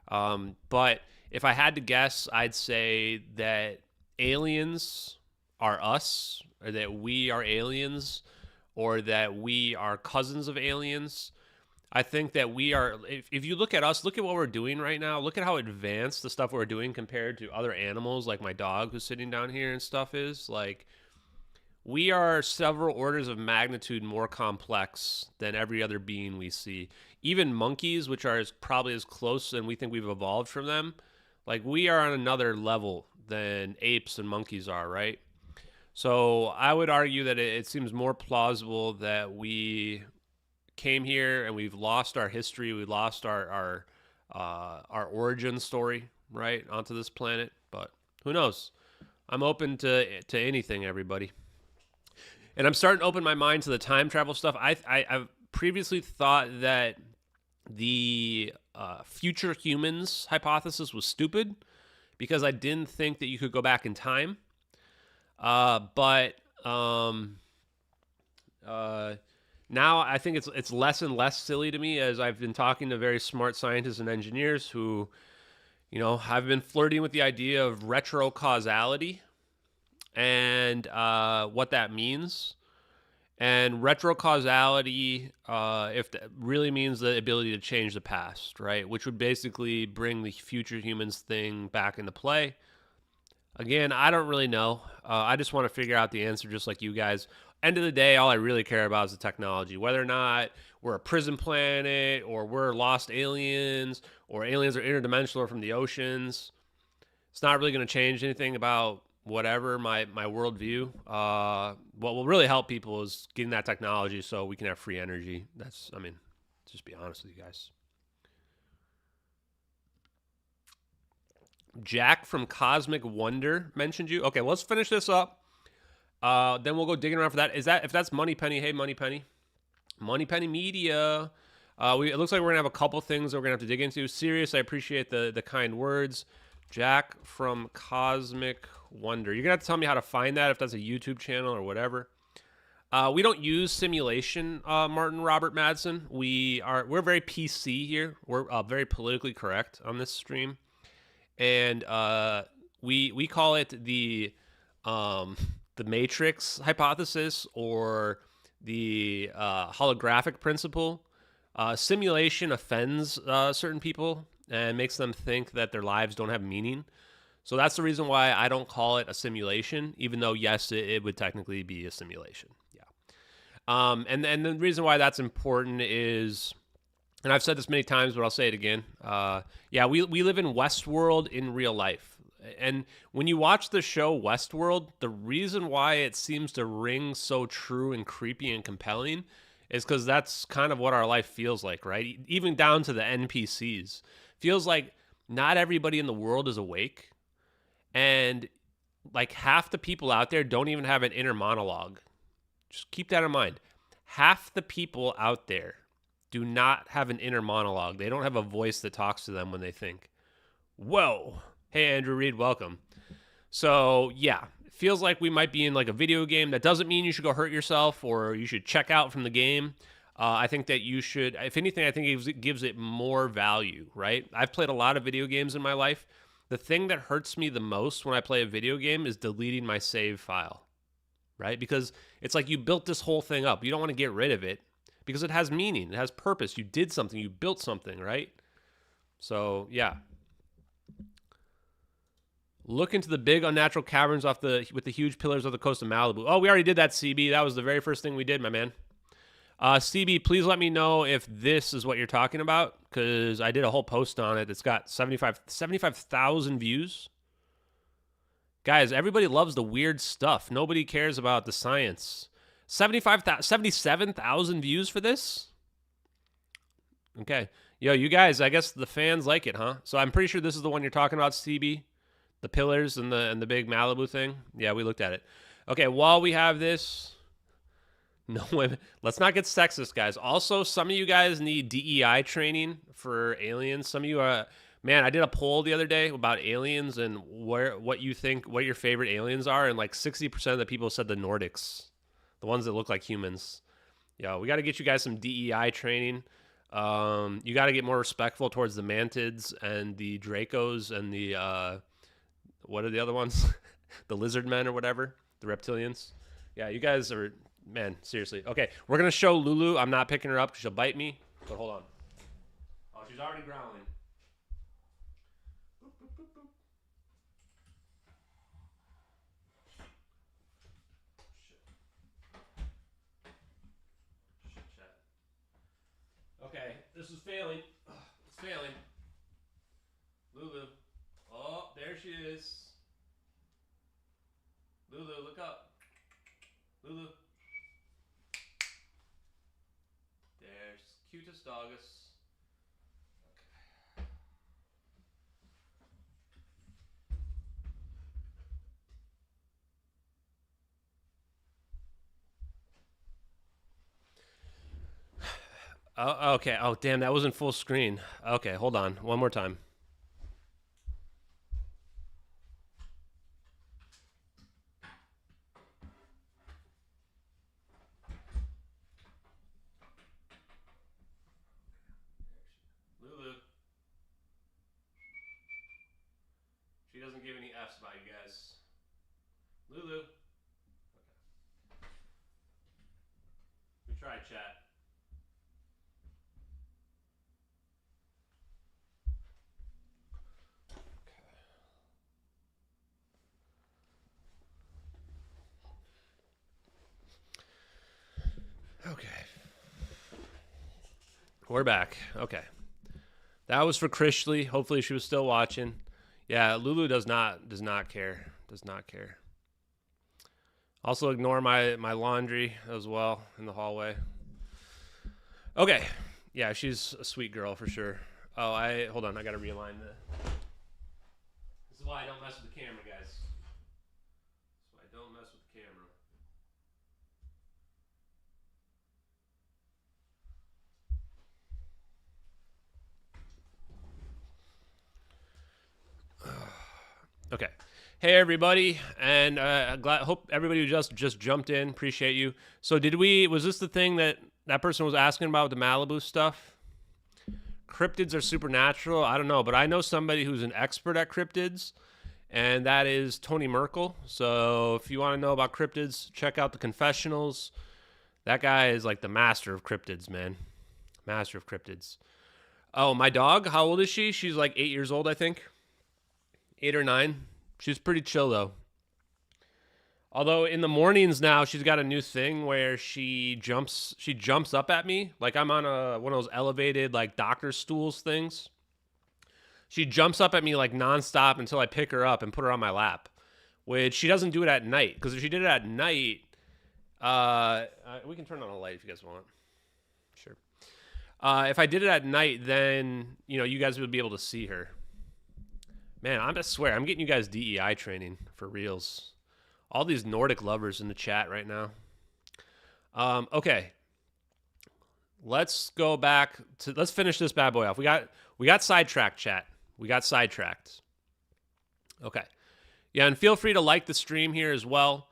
But if I had to guess, I'd say that aliens are us, or that we are aliens, or that we are cousins of aliens. I think that we are, if you look at us, look at what we're doing right now, look at how advanced the stuff we're doing compared to other animals, like my dog who's sitting down here and stuff is. Like, we are several orders of magnitude more complex than every other being we see. Even monkeys, which are probably as close and we think we've evolved from them, like we are on another level than apes and monkeys are, right? So I would argue that it seems more plausible that we came here and we've lost our history, we lost our origin story, right, onto this planet. But who knows? I'm open to anything, everybody. And I'm starting to open my mind to the time travel stuff. I've previously thought that the future humans hypothesis was stupid because I didn't think that you could go back in time. But Now I think it's less and less silly to me as I've been talking to very smart scientists and engineers who, you know, have been flirting with the idea of retrocausality and what that means. And retrocausality, if that really means the ability to change the past, right? Which would basically bring the future humans thing back into play. Again, I don't really know. I just want to figure out the answer just like you guys. End of the day, all I really care about is the technology. Whether or not we're a prison planet or we're lost aliens or aliens are interdimensional or from the oceans, it's not really going to change anything about whatever my worldview. What will really help people is getting that technology so we can have free energy. That's, I mean, just be honest with you guys. Jack from Cosmic Wonder mentioned you. Okay, well, let's finish this up. Then we'll go digging around for that. If that's Money Penny? Hey, Money Penny. Money Penny Media. It looks like we're gonna have a couple things that we're gonna have to dig into. Serious, I appreciate the kind words. Jack from Cosmic Wonder. You're gonna have to tell me how to find that, if that's a YouTube channel or whatever. We don't use simulation, Martin Robert Madsen. We're very PC here. We're very politically correct on this stream, and we call it the Matrix hypothesis or the holographic principle. Simulation offends certain people and makes them think that their lives don't have meaning. So that's the reason why I don't call it a simulation, even though, yes, it would technically be a simulation. Yeah. And the reason why that's important is, and I've said this many times, but I'll say it again. Yeah, we live in Westworld in real life. And when you watch the show Westworld, the reason why it seems to ring so true and creepy and compelling is because that's kind of what our life feels like, right? Even down to the NPCs. Feels like not everybody in the world is awake. And like half the people out there don't even have an inner monologue. Just keep that in mind. Half the people out there do not have an inner monologue. They don't have a voice that talks to them when they think. Whoa. Hey, Andrew Reed, welcome. So, yeah, it feels like we might be in like a video game. That doesn't mean you should go hurt yourself or you should check out from the game. I think that you should, if anything, I think it gives it more value, right? I've played a lot of video games in my life. The thing that hurts me the most when I play a video game is deleting my save file, right? Because it's like you built this whole thing up. You don't want to get rid of it because it has meaning. It has purpose. You did something. You built something, right? So, yeah. Look into the big unnatural caverns with the huge pillars of the coast of Malibu. Oh, we already did that, CB. That was the very first thing we did, my man. CB, please let me know if this is what you're talking about, because I did a whole post on it. It's got 75,000 views. Guys, everybody loves the weird stuff. Nobody cares about the science. 77,000 views for this? Okay. Yo, you guys, I guess the fans like it, huh? So I'm pretty sure this is the one you're talking about, CB. The pillars and the big Malibu thing. Yeah, we looked at it. Okay, while we have this... No women. Let's not get sexist, guys. Also, some of you guys need DEI training for aliens. Some of you are... Man, I did a poll the other day about aliens and what you think, what your favorite aliens are, and like 60% of the people said the Nordics. The ones that look like humans. Yeah, we got to get you guys some DEI training. You got to get more respectful towards the mantids and the Dracos and the... what are the other ones? The lizard men or whatever. The reptilians. Yeah, you guys are... Man, seriously. Okay, we're going to show Lulu. I'm not picking her up because she'll bite me. But hold on. Oh, she's already growling. Boop, boop, boop, boop. Shit. Okay, this is failing. It's failing. Lulu. Oh, there she is. Lulu, look up. Lulu. There's cutest doggus. Okay. Oh, okay. Oh, damn, that wasn't full screen. Okay, hold on. One more time. Lulu. We try chat. Okay. We're back. Okay. That was for Krishley. Hopefully she was still watching. Yeah, Lulu does not care. Does not care. Also ignore my laundry as well in the hallway. Okay. Yeah, she's a sweet girl for sure. Oh, hold on, I gotta realign this is why I don't mess with the camera, guys. This is why I don't mess with the camera. Okay. Hey everybody, and hope everybody who just jumped in. Appreciate you. So was this the thing that person was asking about with the Malibu stuff? Cryptids are supernatural? I don't know, but I know somebody who's an expert at cryptids, and that is Tony Merkel. So if you want to know about cryptids, check out the confessionals. That guy is like the master of cryptids, man. Master of cryptids. Oh, my dog, how old is she? She's like 8 years old, I think. 8 or 9. She's pretty chill though. Although in the mornings now she's got a new thing where she jumps up at me like I'm on one of those elevated like doctor stools things. She jumps up at me like nonstop until I pick her up and put her on my lap, which she doesn't do it at night, because if she did it at night, we can turn on a light if you guys want. Sure. If I did it at night, then you guys would be able to see her. Man, I swear, I'm getting you guys DEI training for reals. All these Nordic lovers in the chat right now. Okay. Let's go back to, let's finish this bad boy off. We got sidetracked, chat. We got sidetracked. Okay. Yeah, and feel free to like the stream here as well.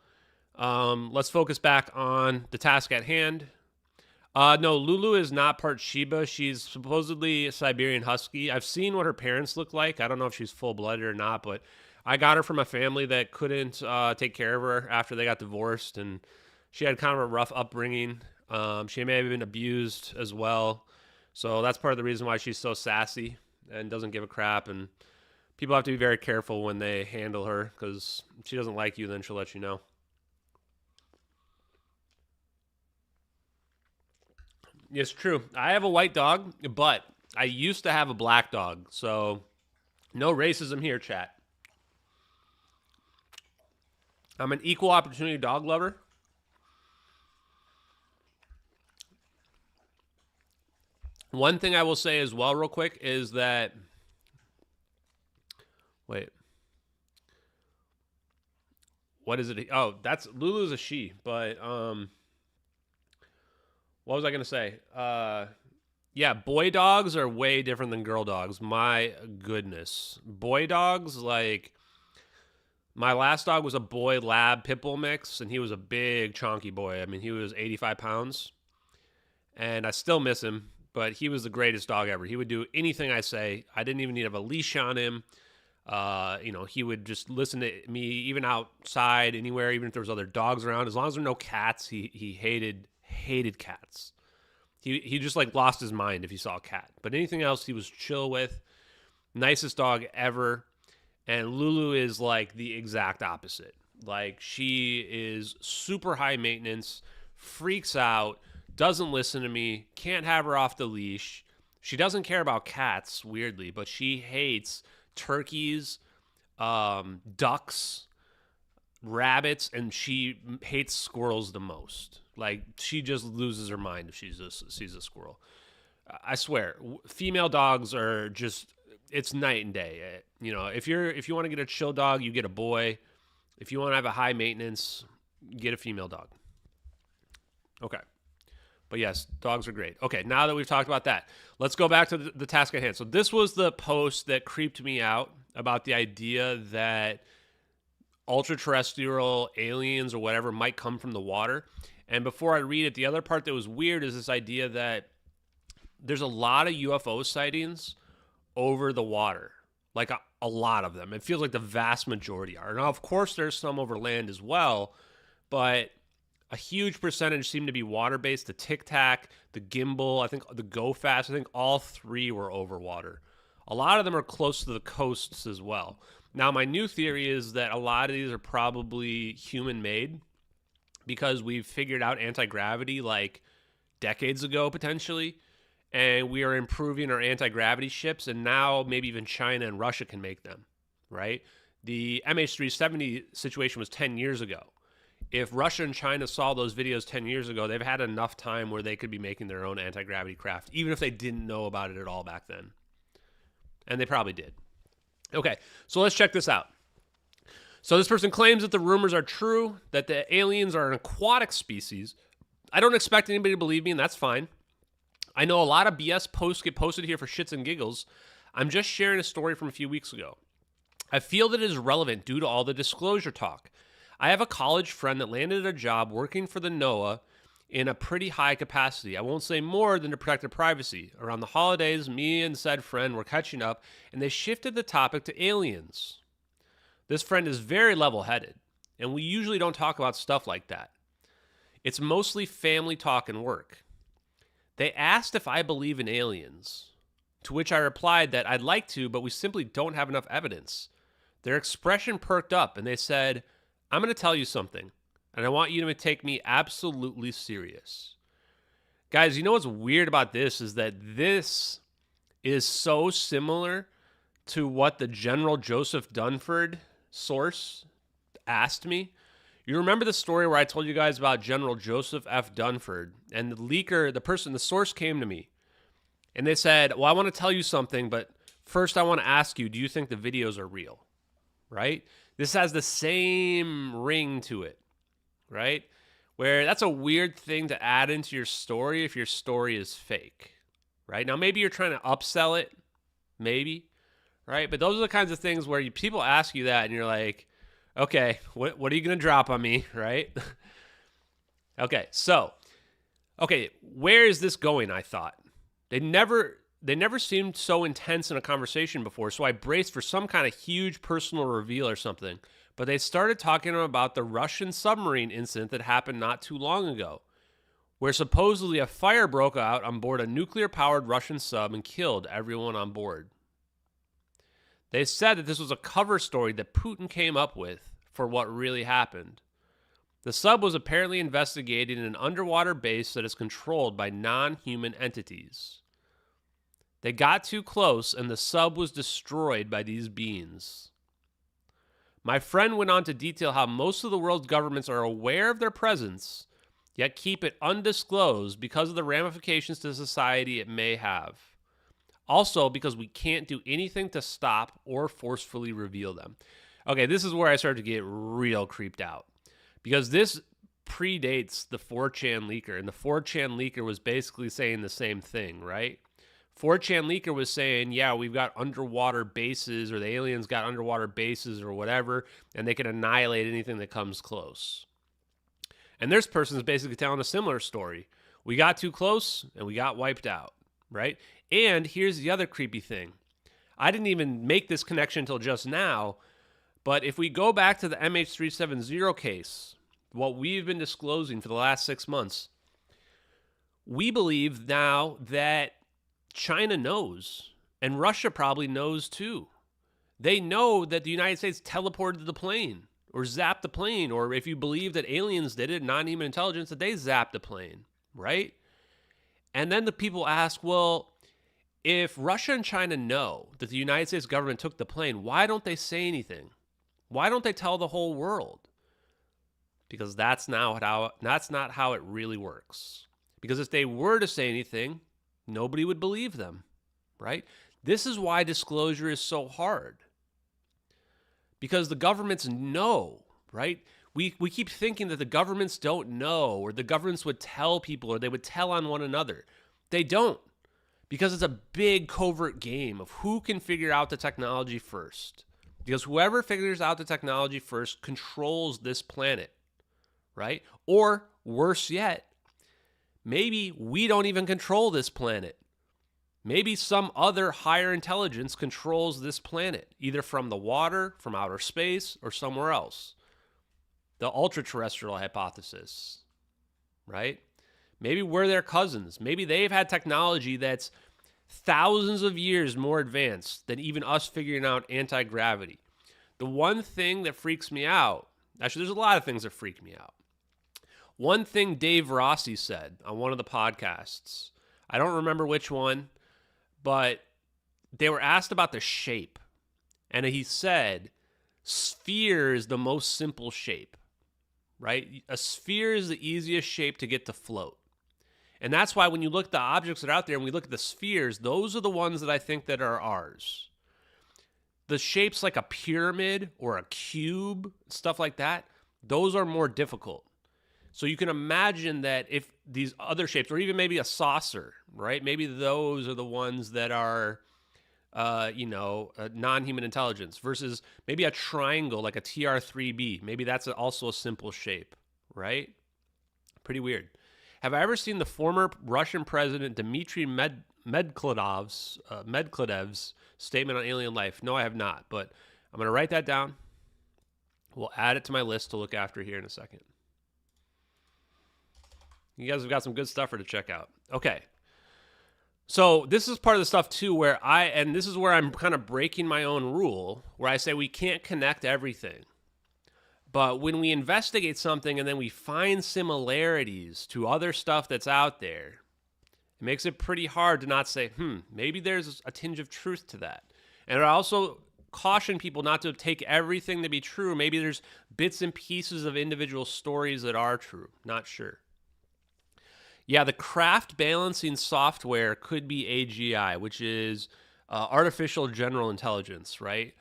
Let's focus back on the task at hand. No, Lulu is not part Shiba. She's supposedly a Siberian Husky. I've seen what her parents look like. I don't know if she's full-blooded or not, but I got her from a family that couldn't take care of her after they got divorced, and she had kind of a rough upbringing. She may have been abused as well, so that's part of the reason why she's so sassy and doesn't give a crap, and people have to be very careful when they handle her, because if she doesn't like you, then she'll let you know. It's true. I have a white dog, but I used to have a black dog. So no racism here, chat. I'm an equal opportunity dog lover. One thing I will say as well real quick is that, wait. What is it? Oh, that's Lulu's a she, but what was I going to say? Yeah, boy dogs are way different than girl dogs. My goodness. Boy dogs, like, my last dog was a boy lab pit bull mix, and he was a big, chonky boy. I mean, he was 85 pounds, and I still miss him, but he was the greatest dog ever. He would do anything I say. I didn't even need to have a leash on him. He would just listen to me, even outside, anywhere, even if there was other dogs around. As long as there were no cats, he hated cats. He just like lost his mind if he saw a cat. But anything else he was chill with. Nicest dog ever. And Lulu is like the exact opposite. Like, she is super high maintenance, freaks out, doesn't listen to me, can't have her off the leash. She doesn't care about cats, weirdly, but she hates turkeys, ducks, rabbits, and she hates squirrels the most. Like, she just loses her mind if she sees a squirrel. I swear, female dogs are just, it's night and day. If you want to get a chill dog, you get a boy. If you want to have a high maintenance, get a female dog. Okay. But yes, dogs are great. Okay, now that we've talked about that, let's go back to the task at hand. So this was the post that creeped me out about the idea that ultra-terrestrial aliens or whatever might come from the water. And before I read it, the other part that was weird is this idea that there's a lot of UFO sightings over the water, Like a lot of them. It feels like the vast majority are. Now, of course, there's some over land as well, but a huge percentage seem to be water-based. The Tic Tac, the Gimbal, I think the Go Fast, I think all three were over water. A lot of them are close to the coasts as well. Now, my new theory is that a lot of these are probably human-made because we've figured out anti-gravity like decades ago, potentially, and we are improving our anti-gravity ships, and now maybe even China and Russia can make them, right? The MH370 situation was 10 years ago. If Russia and China saw those videos 10 years ago, they've had enough time where they could be making their own anti-gravity craft, even if they didn't know about it at all back then. And they probably did. Okay, so let's check this out. So this person claims that the rumors are true, that the aliens are an aquatic species. I don't expect anybody to believe me, and that's fine. I know a lot of BS posts get posted here for shits and giggles. I'm just sharing a story from a few weeks ago. I feel that it is relevant due to all the disclosure talk. I have a college friend that landed a job working for the NOAA in a pretty high capacity. I won't say more than to protect their privacy. Around the holidays, me and said friend were catching up, and they shifted the topic to aliens. This friend is very level-headed, and we usually don't talk about stuff like that. It's mostly family talk and work. They asked if I believe in aliens, to which I replied that I'd like to, but we simply don't have enough evidence. Their expression perked up, and they said, I'm going to tell you something, and I want you to take me absolutely serious. Guys, you know what's weird about this is that this is so similar to what the General Joseph Dunford source asked me. You remember the story where I told you guys about General Joseph F. Dunford, and the leaker, the source came to me, and they said, well, I want to tell you something, but first I want to ask you, do you think the videos are real? Right? This has the same ring to it, right? Where that's a weird thing to add into your story if your story is fake, right? Now, maybe you're trying to upsell it, maybe, right? But those are the kinds of things where people ask you that, and you're like, okay, what are you going to drop on me, right? Okay, so, where is this going, I thought? They never seemed so intense in a conversation before, so I braced for some kind of huge personal reveal or something. But they started talking about the Russian submarine incident that happened not too long ago, where supposedly a fire broke out on board a nuclear-powered Russian sub and killed everyone on board. They said that this was a cover story that Putin came up with for what really happened. The sub was apparently investigating an underwater base that is controlled by non-human entities. They got too close, and the sub was destroyed by these beings. My friend went on to detail how most of the world's governments are aware of their presence, yet keep it undisclosed because of the ramifications to society it may have. Also, because we can't do anything to stop or forcefully reveal them. Okay, this is where I start to get real creeped out. Because this predates the 4chan leaker, and the 4chan leaker was basically saying the same thing, right? 4chan leaker was saying, yeah, we've got underwater bases, or the aliens got underwater bases or whatever, and they can annihilate anything that comes close. And this person is basically telling a similar story. We got too close, and we got wiped out, right? And here's the other creepy thing. I didn't even make this connection until just now, but if we go back to the MH370 case, what we've been disclosing for the last 6 months, we believe now that China knows, and Russia probably knows too. They know that the United States teleported the plane, or zapped the plane, or if you believe that aliens did it, non-human intelligence, that they zapped the plane, right? And then the people ask, well, if Russia and China know that the United States government took the plane, why don't they say anything? Why don't they tell the whole world? Because that's not how it really works. Because if they were to say anything, nobody would believe them, right? This is why disclosure is so hard. Because the governments know, right? We keep thinking that the governments don't know, or the governments would tell people, or they would tell on one another. They don't. Because it's a big covert game of who can figure out the technology first. Because whoever figures out the technology first controls this planet, right? Or worse yet, maybe we don't even control this planet. Maybe some other higher intelligence controls this planet, either from the water, from outer space, or somewhere else. The ultra-terrestrial hypothesis, right? Maybe we're their cousins. Maybe they've had technology that's thousands of years more advanced than even us figuring out anti-gravity. The one thing that freaks me out, actually, there's a lot of things that freak me out. One thing Dave Rossi said on one of the podcasts, I don't remember which one, but they were asked about the shape. And he said, sphere is the most simple shape, right? A sphere is the easiest shape to get to float. And that's why when you look at the objects that are out there and we look at the spheres, those are the ones that I think that are ours. The shapes like a pyramid or a cube, stuff like that, those are more difficult. So you can imagine that if these other shapes, or even maybe a saucer, right? Maybe those are the ones that are, non-human intelligence versus maybe a triangle like a TR-3B. Maybe that's also a simple shape, right? Pretty weird. Have I ever seen the former Russian president Dmitry Medvedev's statement on alien life? No, I have not, but I'm going to write that down. We'll add it to my list to look after here in a second. You guys have got some good stuff to check out. Okay. So this is part of the stuff too where this is where I'm kind of breaking my own rule, where I say we can't connect everything. But when we investigate something and then we find similarities to other stuff that's out there, it makes it pretty hard to not say, maybe there's a tinge of truth to that. And I also caution people not to take everything to be true. Maybe there's bits and pieces of individual stories that are true. Not sure. Yeah, the craft balancing software could be AGI, which is artificial general intelligence, right?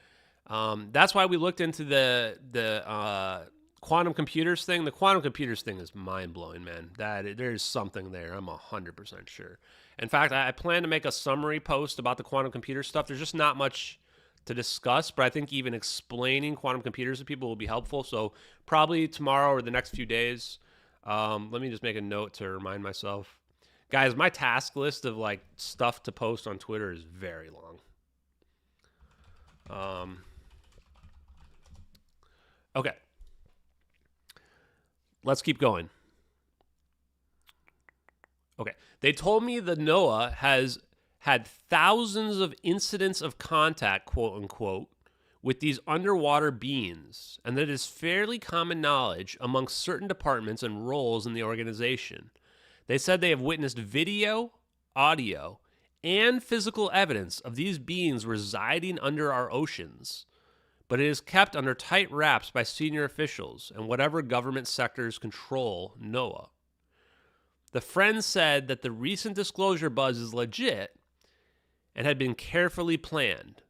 That's why we looked into the quantum computers thing. The quantum computers thing is mind-blowing, man. There's something there. I'm 100% sure. In fact, I plan to make a summary post about the quantum computer stuff. There's just not much to discuss, but I think even explaining quantum computers to people will be helpful. So probably tomorrow or the next few days. Let me just make a note to remind myself. Guys, my task list of like stuff to post on Twitter is very long. Okay. Let's keep going. Okay. They told me the NOAA has had thousands of incidents of contact, quote unquote, with these underwater beings, and that it is fairly common knowledge amongst certain departments and roles in the organization. They said they have witnessed video, audio, and physical evidence of these beings residing under our oceans, but it is kept under tight wraps by senior officials and whatever government sectors control NOAA. The Friends said that the recent disclosure buzz is legit and had been carefully planned.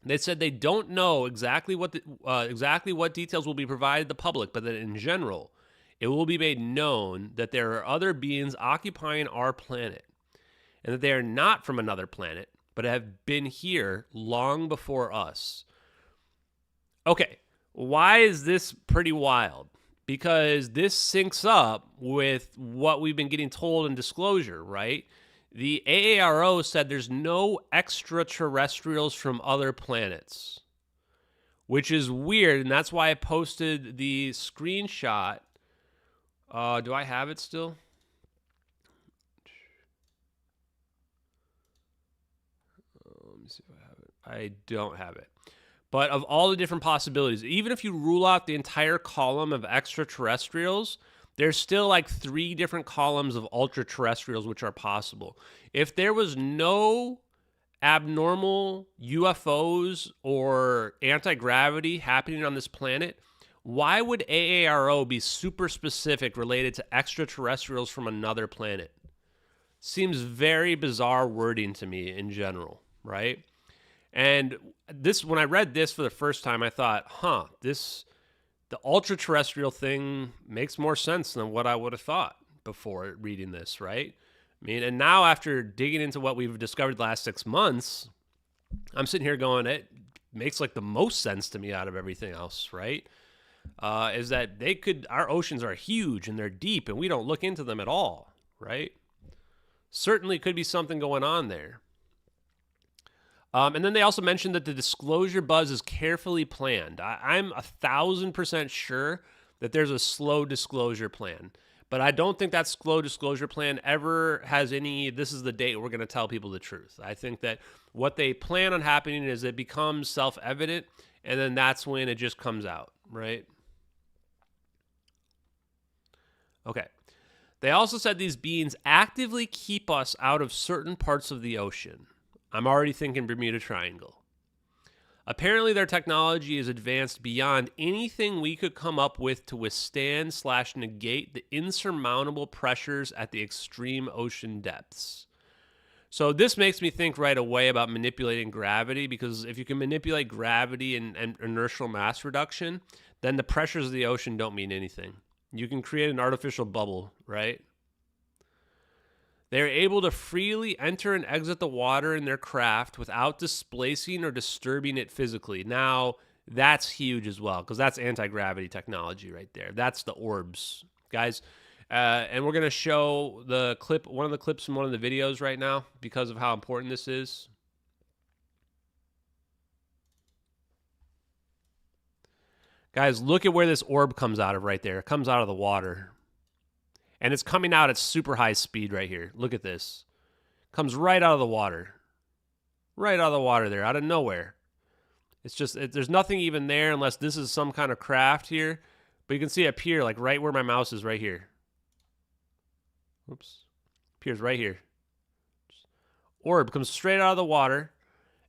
They said they don't know exactly what details will be provided to the public, but that in general, it will be made known that there are other beings occupying our planet, and that they are not from another planet, but have been here long before us. Okay, why is this pretty wild? Because this syncs up with what we've been getting told in disclosure, right? The AARO said there's no extraterrestrials from other planets, which is weird, and that's why I posted the screenshot. Do I have it still? Let me see if I have it. I don't have it. But of all the different possibilities, even if you rule out the entire column of extraterrestrials, there's still like 3 different columns of ultra-terrestrials which are possible. If there was no abnormal UFOs or anti-gravity happening on this planet, why would AARO be super specific related to extraterrestrials from another planet? Seems very bizarre wording to me in general, right? And this, when I read this for the first time, I thought, the ultra-terrestrial thing makes more sense than what I would have thought before reading this, right? I mean, and now after digging into what we've discovered the last 6 months, I'm sitting here going, it makes like the most sense to me out of everything else, right? Is that our oceans are huge and they're deep and we don't look into them at all, right? certainly could be something going on there. And then they also mentioned that the disclosure buzz is carefully planned. I'm 1,000% sure that there's a slow disclosure plan. But I don't think that slow disclosure plan ever has any, this is the date we're going to tell people the truth. I think that what they plan on happening is it becomes self-evident, and then that's when it just comes out, right? Okay. They also said these beings actively keep us out of certain parts of the ocean. I'm already thinking Bermuda Triangle. Apparently, their technology is advanced beyond anything we could come up with to withstand/negate the insurmountable pressures at the extreme ocean depths. So this makes me think right away about manipulating gravity, because if you can manipulate gravity and inertial mass reduction, then the pressures of the ocean don't mean anything. You can create an artificial bubble, right? They are able to freely enter and exit the water in their craft without displacing or disturbing it physically. Now, that's huge as well, because that's anti-gravity technology right there. That's the orbs, guys. And we're going to show the clip, one of the clips from one of the videos right now, because of how important this is. Guys, look at where this orb comes out of right there. It comes out of the water. And it's coming out at super high speed right here. Look at this. Comes right out of the water. Right out of the water there, out of nowhere. It's just, there's nothing even there unless this is some kind of craft here. But you can see up here, like right where my mouse is right here. Oops. Appears right here. Orb comes straight out of the water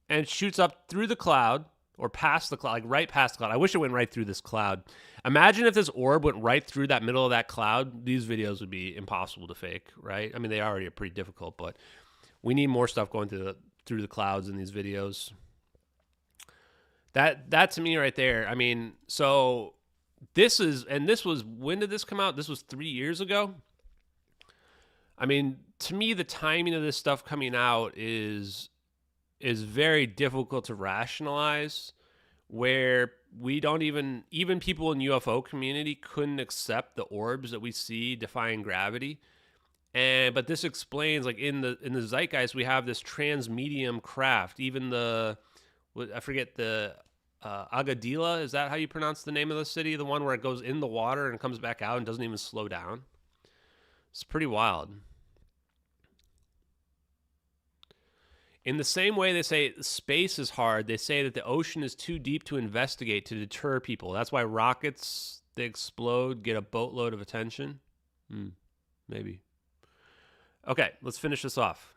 and shoots up through the cloud, or past the cloud, like right past the cloud. I wish it went right through this cloud. Imagine if this orb went right through that middle of that cloud. These videos would be impossible to fake, right? I mean, they already are pretty difficult, but we need more stuff going through the clouds in these videos. That to me right there, I mean, so this is, and this was, when did this come out? This was 3 years ago. I mean, to me, the timing of this stuff coming out is very difficult to rationalize, where we don't even people in UFO community couldn't accept the orbs that we see defying gravity. But this explains, like in the zeitgeist, we have this transmedium craft. Even I forget the Agadir, is that how you pronounce the name of the city? The one where it goes in the water and comes back out and doesn't even slow down. It's pretty wild. In the same way they say space is hard, they say that the ocean is too deep to investigate, to deter people. That's why rockets, they explode, get a boatload of attention. Maybe. Okay, let's finish this off.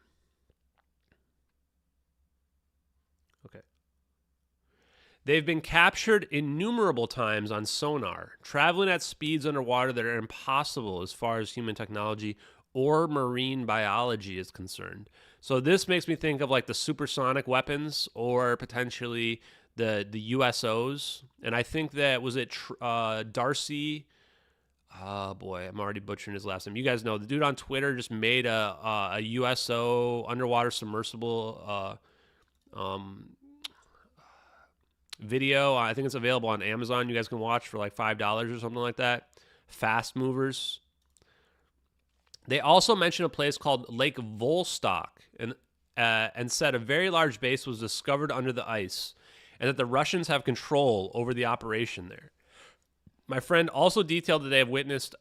Okay. They've been captured innumerable times on sonar, traveling at speeds underwater that are impossible as far as human technology or marine biology is concerned. So this makes me think of like the supersonic weapons, or potentially the USOs. And I think that, was it Darcy? Oh boy, I'm already butchering his last name. You guys know the dude on Twitter just made a USO underwater submersible video. I think it's available on Amazon. You guys can watch for like $5 or something like that. Fast movers. They also mentioned a place called Lake Vostok, and said a very large base was discovered under the ice, and that the Russians have control over the operation there. My friend also detailed that they have witnessed,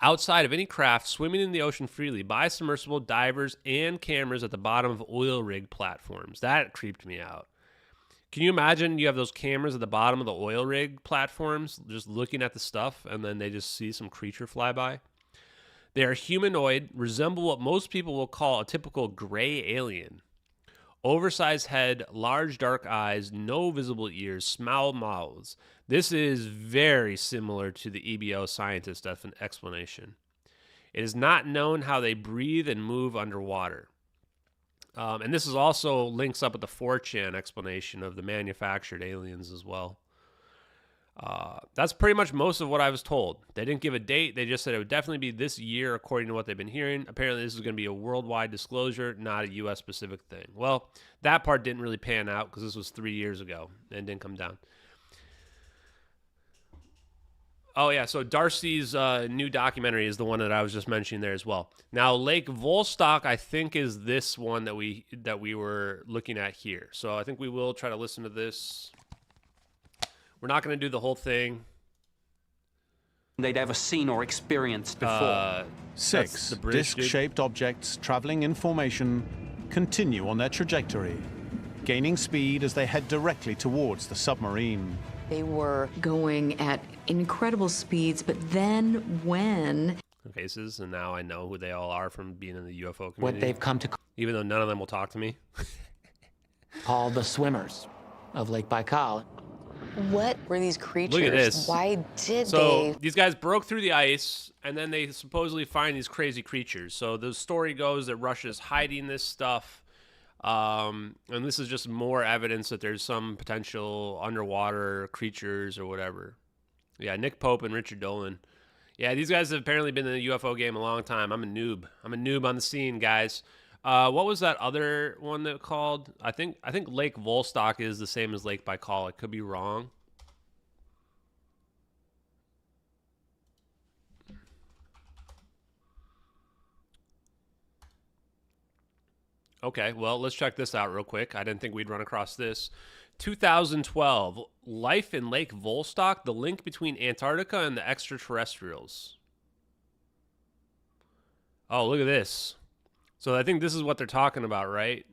outside of any craft, swimming in the ocean freely by submersible divers and cameras at the bottom of oil rig platforms. That creeped me out. Can you imagine you have those cameras at the bottom of the oil rig platforms just looking at the stuff, and then they just see some creature fly by? They are humanoid, resemble what most people will call a typical gray alien. Oversized head, large dark eyes, no visible ears, small mouths. This is very similar to the EBO scientist explanation. It is not known how they breathe and move underwater. And this is also links up with the 4chan explanation of the manufactured aliens as well. That's pretty much most of what I was told. They didn't give a date. They just said it would definitely be this year, according to what they've been hearing. Apparently, this is going to be a worldwide disclosure, not a U.S.-specific thing. Well, that part didn't really pan out because this was 3 years ago and didn't come down. Oh, yeah. So Darcy's new documentary is the one that I was just mentioning there as well. Now, Lake Volstock, I think, is this one that we were looking at here. So I think we will try to listen to this. We're not going to do the whole thing. They'd ever seen or experienced before. 6 disc-shaped objects traveling in formation continue on their trajectory, gaining speed as they head directly towards the submarine. They were going at incredible speeds, but then when... Faces, and now I know who they all are from being in the UFO community. What they've come to even though none of them will talk to me. call the swimmers of Lake Baikal. What were these creatures? Look at this. Why did So these guys broke through the ice, and then they supposedly find these crazy creatures. So the story goes that Russia's hiding this stuff. And this is just more evidence that there's some potential underwater creatures or whatever. Yeah, Nick Pope and Richard Dolan. Yeah, these guys have apparently been in the UFO game a long time. I'm a noob. I'm a noob on the scene, guys. What was that other one that called? I think Lake Volstock is the same as Lake Baikal. I could be wrong. Okay, well, let's check this out real quick. I didn't think we'd run across this. 2012, Life in Lake Volstock, the link between Antarctica and the extraterrestrials. Oh, look at this. So I think this is what they're talking about, right?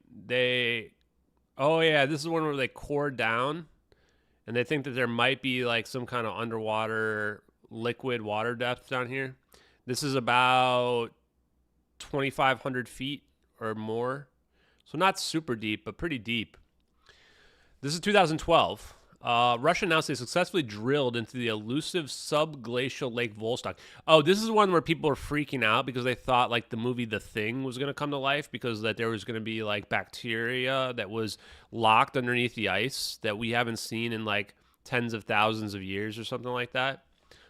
Oh yeah, this is one where they core down, and they think that there might be like some kind of underwater liquid water depth down here. This is about 2,500 feet or more. So not super deep, but pretty deep. This is 2012. Russia announced they successfully drilled into the elusive subglacial Lake Volstock. Oh, this is one where people are freaking out because they thought like the movie The Thing was going to come to life, because that there was going to be like bacteria that was locked underneath the ice that we haven't seen in like tens of thousands of years or something like that.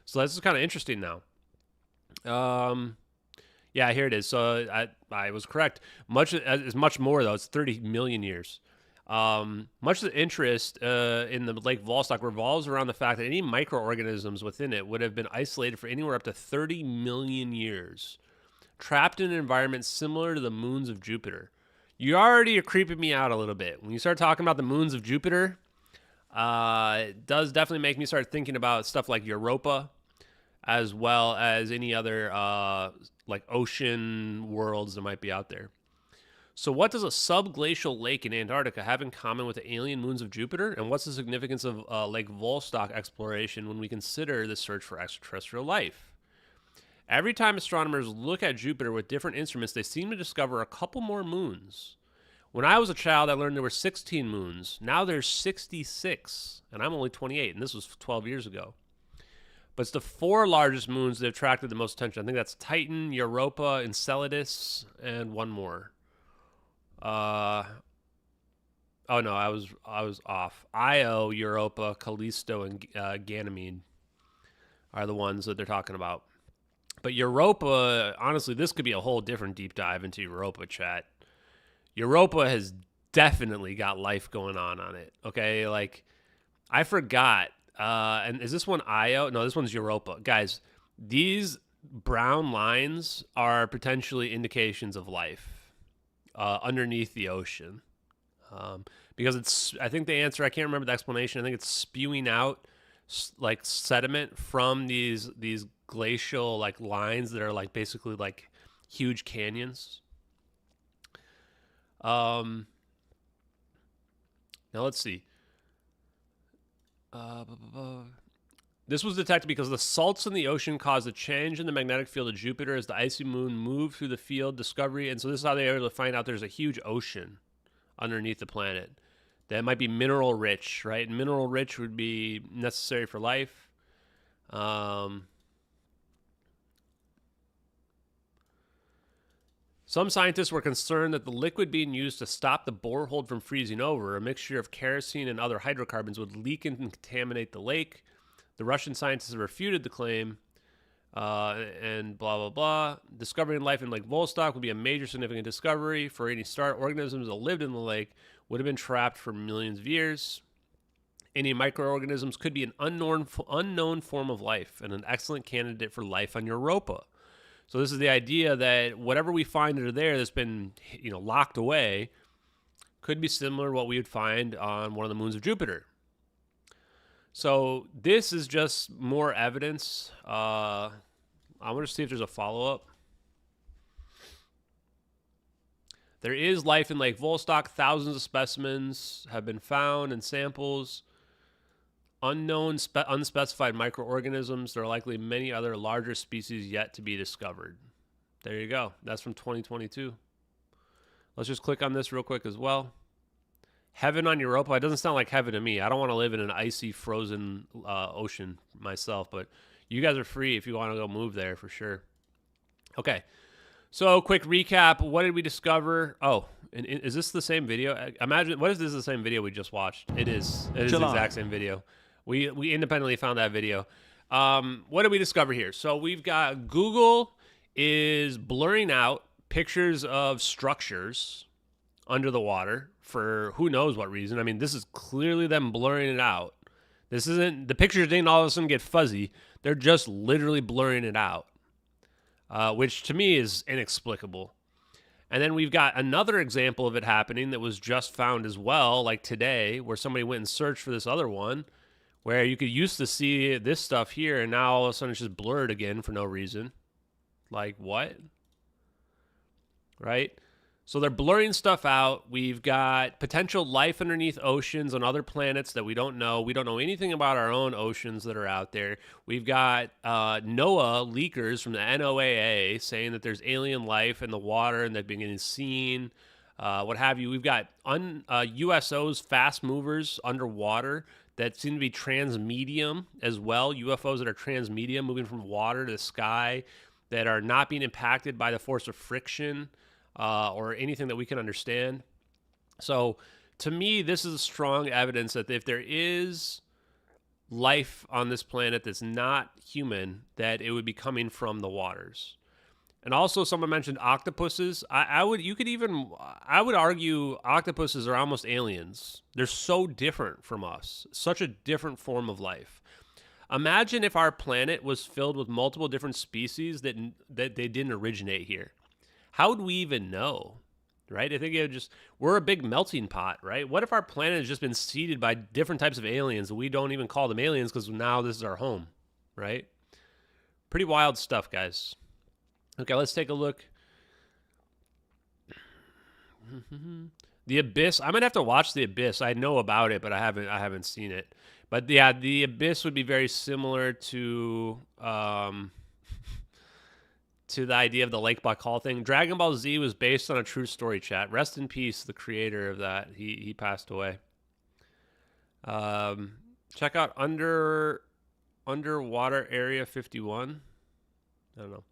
So this is kind of interesting now. Yeah, here it is. So I was correct. It's much more, though. It's 30 million years. Much of the interest in the Lake Volstock revolves around the fact that any microorganisms within it would have been isolated for anywhere up to 30 million years, trapped in an environment similar to the moons of Jupiter. You already are creeping me out a little bit. When you start talking about the moons of Jupiter, it does definitely make me start thinking about stuff like Europa, as well as any other like ocean worlds that might be out there. So what does a subglacial lake in Antarctica have in common with the alien moons of Jupiter? And what's the significance of Lake Volstock exploration when we consider the search for extraterrestrial life? Every time astronomers look at Jupiter with different instruments, they seem to discover a couple more moons. When I was a child, I learned there were 16 moons. Now there's 66, and I'm only 28, and this was 12 years ago. But it's the 4 largest moons that attracted the most attention. I think that's Titan, Europa, Enceladus, and one more. Oh no, I was off. Io, Europa, Callisto, and Ganymede are the ones that they're talking about. But Europa, honestly, this could be a whole different deep dive into Europa, chat. Europa has definitely got life going on it. Okay, like I forgot. And is this one Io? No, this one's Europa. Guys, these brown lines are potentially indications of life underneath the ocean. Because it's, I think the answer, I can't remember the explanation. I think it's spewing out like sediment from these glacial like lines that are like basically like huge canyons. Now let's see. This was detected because the salts in the ocean caused a change in the magnetic field of Jupiter as the icy moon moved through the field discovery. And so this is how they were able to find out there's a huge ocean underneath the planet that might be mineral rich, right? And mineral rich would be necessary for life. Some scientists were concerned that the liquid being used to stop the borehole from freezing over, a mixture of kerosene and other hydrocarbons, would leak and contaminate the lake. The Russian scientists refuted the claim, and blah, blah, blah. Discovering life in Lake Volstock would be a major significant discovery. For any start, organisms that lived in the lake would have been trapped for millions of years. any microorganisms could be an unknown form of life and an excellent candidate for life on Europa. So this is the idea that whatever we find under there that's been, locked away could be similar to what we would find on one of the moons of Jupiter. So this is just more evidence. I want to see if there's a follow-up. There is life in Lake Vostok. Thousands of specimens have been found in samples. Unknown, unspecified microorganisms. There are likely many other larger species yet to be discovered. There you go. That's from 2022. Let's just click on this real quick as well. Heaven on Europa. It doesn't sound like heaven to me. I don't want to live in an icy, frozen ocean myself, but you guys are free if you want to go move there for sure. Okay. So, quick recap. What did we discover? Oh, and is this the same video? Imagine, what is this the same video we just watched? It is. It is the exact same video. We independently found that video. What did we discover here? So, we've got Google is blurring out pictures of structures under the water for who knows what reason. I mean, this is clearly them blurring it out. This isn't, the pictures didn't all of a sudden get fuzzy. They're just literally blurring it out. Which to me is inexplicable. And then we've got another example of it happening that was just found as well, like today, where somebody went and searched for this other one, where you could used to see this stuff here, and now all of a sudden it's just blurred again for no reason. Like, what? Right? So they're blurring stuff out. We've got potential life underneath oceans on other planets that we don't know. We don't know anything about our own oceans that are out there. We've got NOAA leakers from the NOAA saying that there's alien life in the water and they've been getting seen, what have you. We've got USOs, fast movers underwater that seem to be transmedium as well. UFOs that are transmedium, moving from water to the sky, that are not being impacted by the force of friction. Or anything that we can understand. So to me, this is strong evidence that if there is life on this planet that's not human, that it would be coming from the waters. And also someone mentioned octopuses. I would argue octopuses are almost aliens. They're so different from us, such a different form of life. Imagine if our planet was filled with multiple different species that they didn't originate here. How would we even know, right? I think we're a big melting pot, right? What if our planet has just been seeded by different types of aliens and we don't even call them aliens because now this is our home, right? Pretty wild stuff, guys. Okay, let's take a look. The Abyss. I'm gonna have to watch The Abyss. I know about it, but I haven't seen it. But yeah, The Abyss would be very similar to the idea of the Lake Baikal thing. Dragon Ball Z was based on a true story, chat. Rest in peace, the creator of that. He passed away. Check out Underwater Area 51. I don't know.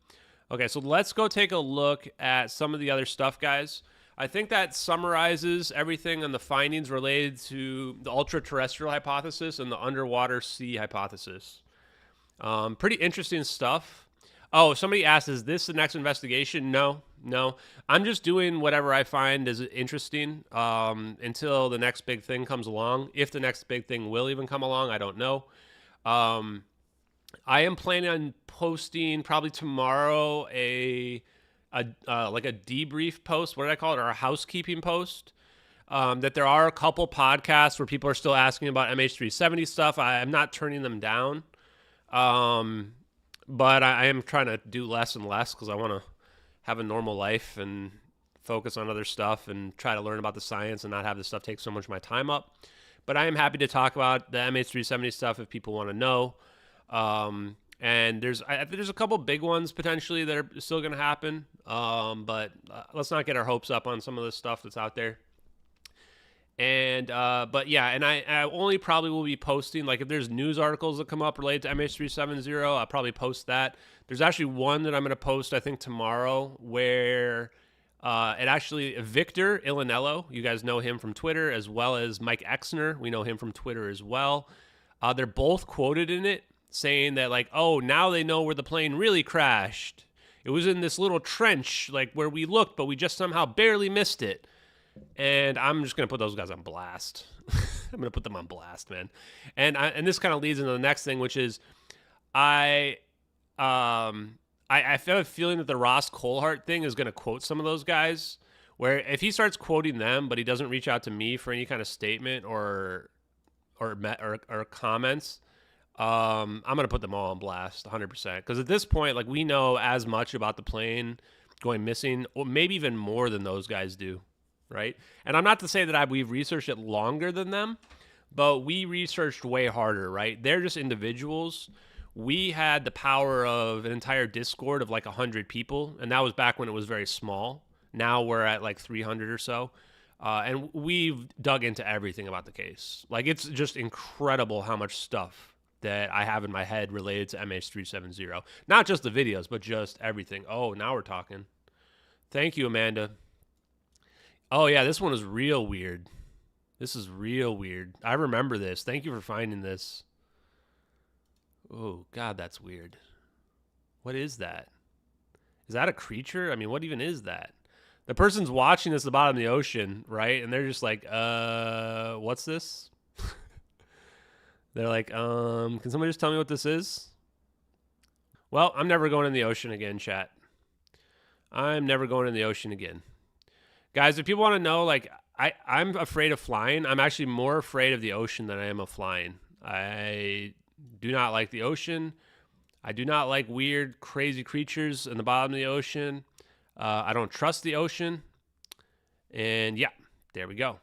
Okay, so let's go take a look at some of the other stuff, guys. I think that summarizes everything on the findings related to the ultra-terrestrial hypothesis and the underwater sea hypothesis. Pretty interesting stuff. Oh, somebody asked, is this the next investigation? No. I'm just doing whatever I find is interesting until the next big thing comes along. If the next big thing will even come along, I don't know. I am planning on posting probably tomorrow like a debrief post. What did I call it? Or a housekeeping post. That there are a couple podcasts where people are still asking about MH370 stuff. I'm not turning them down. But I am trying to do less and less because I want to have a normal life and focus on other stuff and try to learn about the science and not have this stuff take so much of my time up. But I am happy to talk about the MH370 stuff if people want to know. And there's a couple big ones potentially that are still going to happen. But let's not get our hopes up on some of the stuff that's out there. And, but yeah, and I only probably will be posting, like if there's news articles that come up related to MH370, I'll probably post that. There's actually one that I'm going to post, I think tomorrow, where Victor Ilanello, you guys know him from Twitter, as well as Mike Exner, we know him from Twitter as well. They're both quoted in it saying that like, oh, now they know where the plane really crashed. It was in this little trench, like where we looked, but we just somehow barely missed it. And I'm just going to put those guys on blast. I'm gonna put them on blast, man. And this kind of leads into the next thing, which is I feel a feeling that the Ross Coulthart thing is gonna quote some of those guys. Where if he starts quoting them, but he doesn't reach out to me for any kind of statement or comments, I'm gonna put them all on blast, 100%. Because at this point, like, we know as much about the plane going missing, or maybe even more than those guys do, right? And I'm not to say that we've researched it longer than them, but we researched way harder, right? They're just individuals. We had the power of an entire Discord of like 100 people, and that was back when it was very small. Now we're at like 300 or so. And we've dug into everything about the case. Like, it's just incredible how much stuff that I have in my head related to MH370. Not just the videos, but just everything. Oh, now we're talking. Thank you, Amanda. Oh, yeah, this one is real weird. This is real weird. I remember this. Thank you for finding this. Oh, God, that's weird. What is that? Is that a creature? I mean, what even is that? The person's watching this at the bottom of the ocean, right? And they're just like, what's this? They're like, can somebody just tell me what this is? Well, I'm never going in the ocean again, chat. I'm never going in the ocean again. Guys, if people want to know, like, I'm afraid of flying. I'm actually more afraid of the ocean than I am of flying. I do not like the ocean. I do not like weird, crazy creatures in the bottom of the ocean. I don't trust the ocean. And yeah, there we go.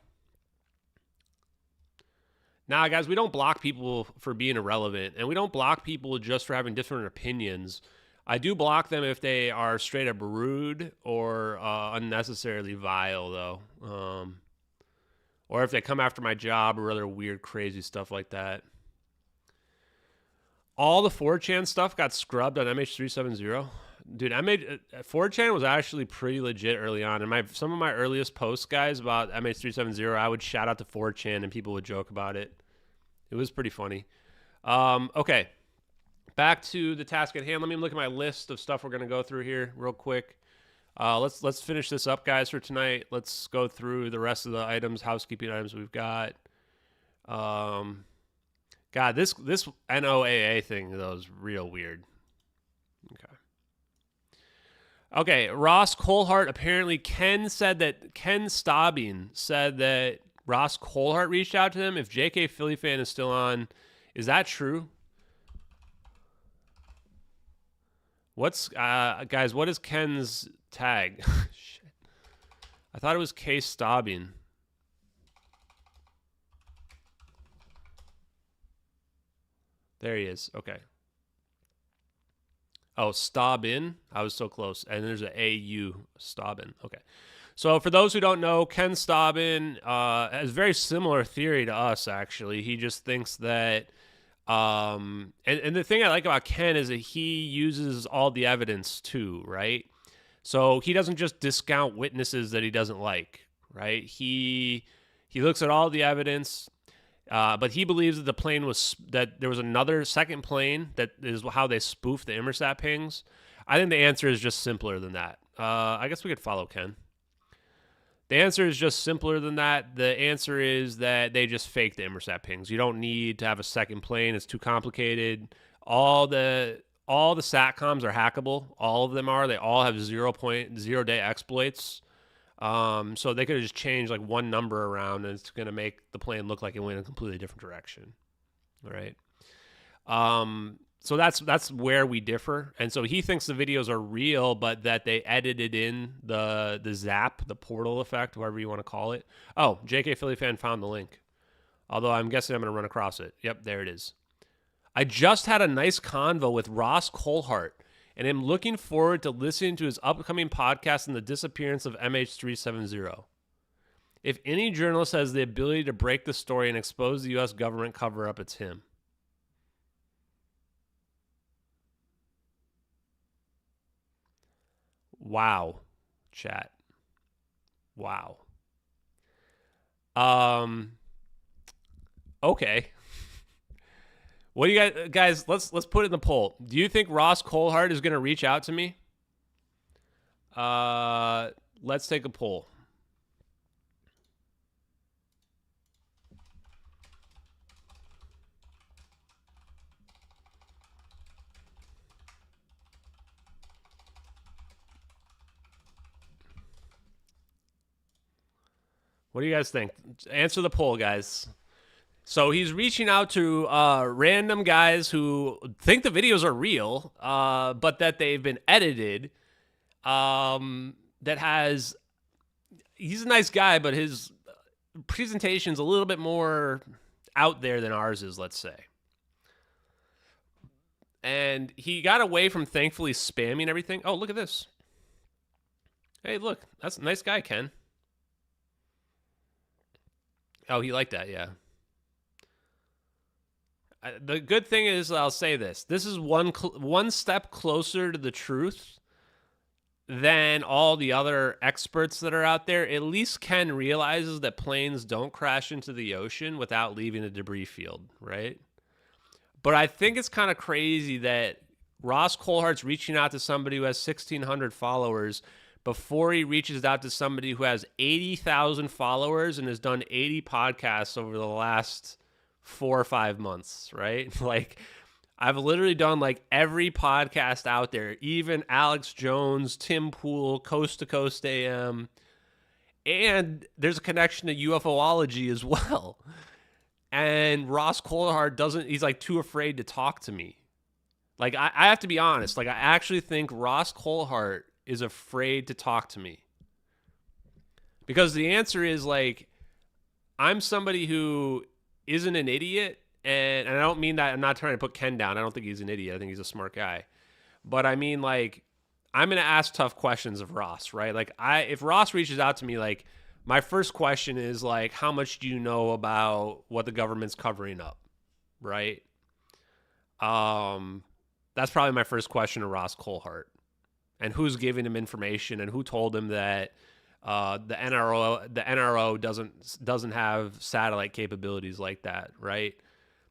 Now, guys, we don't block people for being irrelevant, and we don't block people just for having different opinions. I do block them if they are straight up rude or unnecessarily vile, though. Or if they come after my job or other weird, crazy stuff like that. All the 4chan stuff got scrubbed on MH370. Dude, 4chan was actually pretty legit early on. And some of my earliest posts, guys, about MH370, I would shout out to 4chan and people would joke about it. It was pretty funny. Okay, back to the task at hand. Let me look at my list of stuff we're going to go through here real quick. Let's finish this up, guys, for tonight. Let's go through the rest of the items, housekeeping items we've got. God, this NOAA thing, though, is real weird. Okay, Ross Coulthart, apparently Ken Stabbing said that Ross Coulthart reached out to him. If JK Philly fan is still on, is that true? Guys, what is Ken's tag? Shit. I thought it was K Stabbing. There he is. Okay. Oh, Stabbin. I was so close. And there's an A-U, Stabbin. Okay. So for those who don't know, Ken Stabbin has a very similar theory to us, actually. He just thinks that, and the thing I like about Ken is that he uses all the evidence too, right? So he doesn't just discount witnesses that he doesn't like, right? He looks at all the evidence. But he believes that that there was another second plane that is how they spoof the Inmarsat pings. I think the answer is just simpler than that. I guess we could follow Ken. The answer is just simpler than that. The answer is that they just fake the Inmarsat pings. You don't need to have a second plane. It's too complicated. All the SATCOMs are hackable. All of them are. They all have 0.0-day exploits. So they could have just changed like one number around and it's going to make the plane look like it went in a completely different direction. All right. So that's where we differ. And so he thinks the videos are real, but that they edited in the zap, the portal effect, whatever you want to call it. Oh, JK Philly fan found the link. Although I'm guessing I'm going to run across it. Yep, there it is. I just had a nice convo with Ross Coulthart, and am looking forward to listening to his upcoming podcast on the disappearance of MH370. If any journalist has the ability to break the story and expose the U.S. government cover-up, it's him. Wow, chat. Wow. Okay. What do you guys? Let's put it in the poll. Do you think Ross Coulthart is going to reach out to me? Let's take a poll. What do you guys think? Answer the poll, guys. So he's reaching out to random guys who think the videos are real, but that they've been edited. He's a nice guy, but his presentation's a little bit more out there than ours is, let's say. And he got away from thankfully spamming everything. Oh, look at this. Hey, look, that's a nice guy, Ken. Oh, he liked that, yeah. The good thing is, I'll say this. This is one step closer to the truth than all the other experts that are out there. At least Ken realizes that planes don't crash into the ocean without leaving a debris field, right? But I think it's kind of crazy that Ross Coulhart's reaching out to somebody who has 1,600 followers before he reaches out to somebody who has 80,000 followers and has done 80 podcasts over the last 4 or 5 months, right? Like, I've literally done like every podcast out there, even Alex Jones, Tim Pool, Coast to Coast AM, and there's a connection to UFOlogy as well. And Ross Coulthart he's like too afraid to talk to me. Like, I have to be honest, like I actually think Ross Coulthart is afraid to talk to me. Because the answer is like, I'm somebody who isn't an idiot. And I don't mean that, I'm not trying to put Ken down. I don't think he's an idiot. I think he's a smart guy. But I mean, like, I'm going to ask tough questions of Ross, right? Like, if Ross reaches out to me, like, my first question is, like, how much do you know about what the government's covering up, right? That's probably my first question to Ross Coulthart. And who's giving him information and who told him that the NRO doesn't have satellite capabilities like that, right?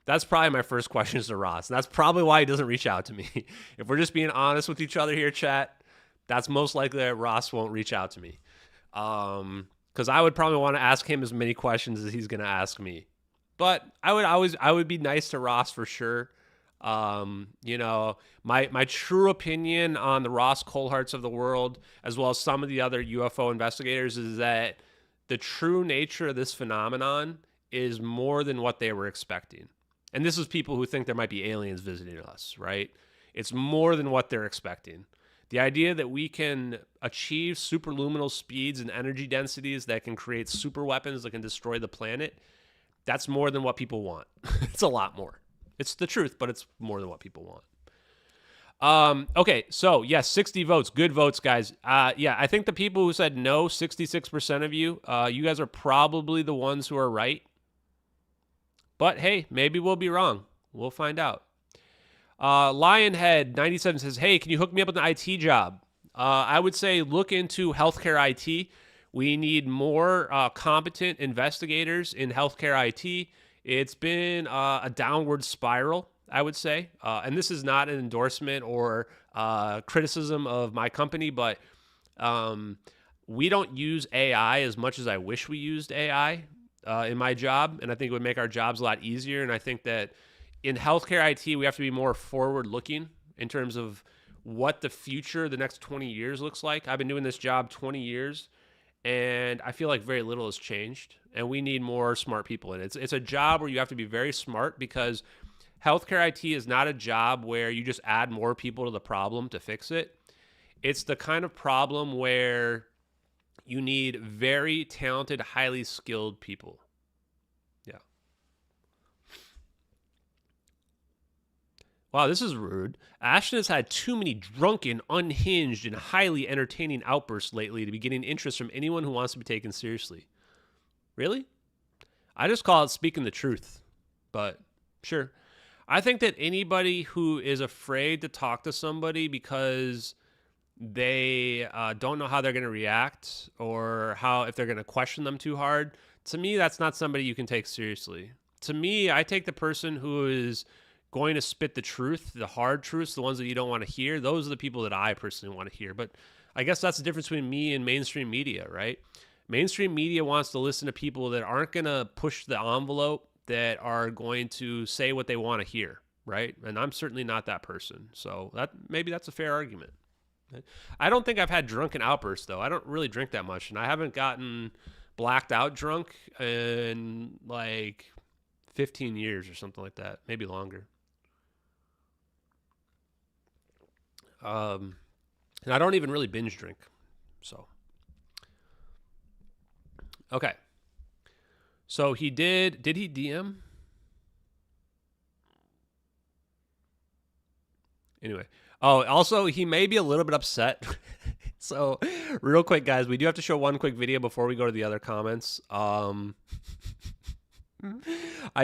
That's probably my first question to Ross. And that's probably why he doesn't reach out to me. If we're just being honest with each other here, chat, that's most likely that Ross won't reach out to me. Because I would probably want to ask him as many questions as he's going to ask me. But I would be nice to Ross for sure. You know, my true opinion on the Ross Coulharts of the world, as well as some of the other UFO investigators, is that the true nature of this phenomenon is more than what they were expecting. And this is people who think there might be aliens visiting us, right? It's more than what they're expecting. The idea that we can achieve superluminal speeds and energy densities that can create super weapons that can destroy the planet, that's more than what people want. It's a lot more. It's the truth, but it's more than what people want. Okay, so yes, 60 votes. Good votes, guys. Yeah, I think the people who said no, 66% of you, you guys are probably the ones who are right. But hey, maybe we'll be wrong. We'll find out. Lionhead97 says, hey, can you hook me up with an IT job? I would say look into healthcare IT. We need more competent investigators in healthcare IT. It's been a downward spiral, I would say. And this is not an endorsement or criticism of my company, but we don't use AI as much as I wish we used AI in my job. And I think it would make our jobs a lot easier. And I think that in healthcare IT, we have to be more forward-looking in terms of what the future, the next 20 years looks like. I've been doing this job 20 years, and I feel like very little has changed. And we need more smart people in it. It's a job where you have to be very smart, because healthcare IT is not a job where you just add more people to the problem to fix it. It's the kind of problem where you need very talented, highly skilled people. Yeah. Wow, this is rude. Ashton has had too many drunken, unhinged, and highly entertaining outbursts lately to be getting interest from anyone who wants to be taken seriously. Really? I just call it speaking the truth. But sure. I think that anybody who is afraid to talk to somebody because they don't know how they're going to react, or if they're going to question them too hard, to me, that's not somebody you can take seriously. To me, I take the person who is going to spit the truth, the hard truths, the ones that you don't want to hear. Those are the people that I personally want to hear. But I guess that's the difference between me and mainstream media, right? Mainstream media wants to listen to people that aren't going to push the envelope, that are going to say what they want to hear, right? And I'm certainly not that person. So maybe that's a fair argument. I don't think I've had drunken outbursts, though. I don't really drink that much, and I haven't gotten blacked out drunk in like 15 years or something like that, maybe longer. And I don't even really binge drink, so. Okay. So he did he DM? Anyway. Oh, also, he may be a little bit upset. So, real quick, guys, we do have to show one quick video before we go to the other comments. I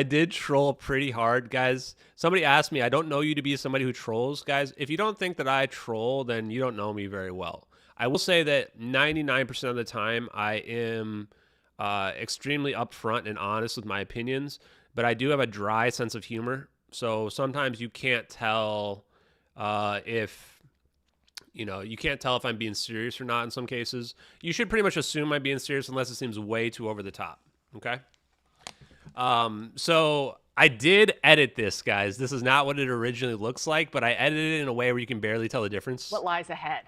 did troll pretty hard, guys. Somebody asked me, I don't know you to be somebody who trolls, guys. If you don't think that I troll, then you don't know me very well. I will say that 99% of the time I am extremely upfront and honest with my opinions, but I do have a dry sense of humor. So sometimes you can't tell if I'm being serious or not in some cases. You should pretty much assume I'm being serious unless it seems way too over the top. Okay? So I did edit this, guys. This is not what it originally looks like, but I edited it in a way where you can barely tell the difference. What lies ahead?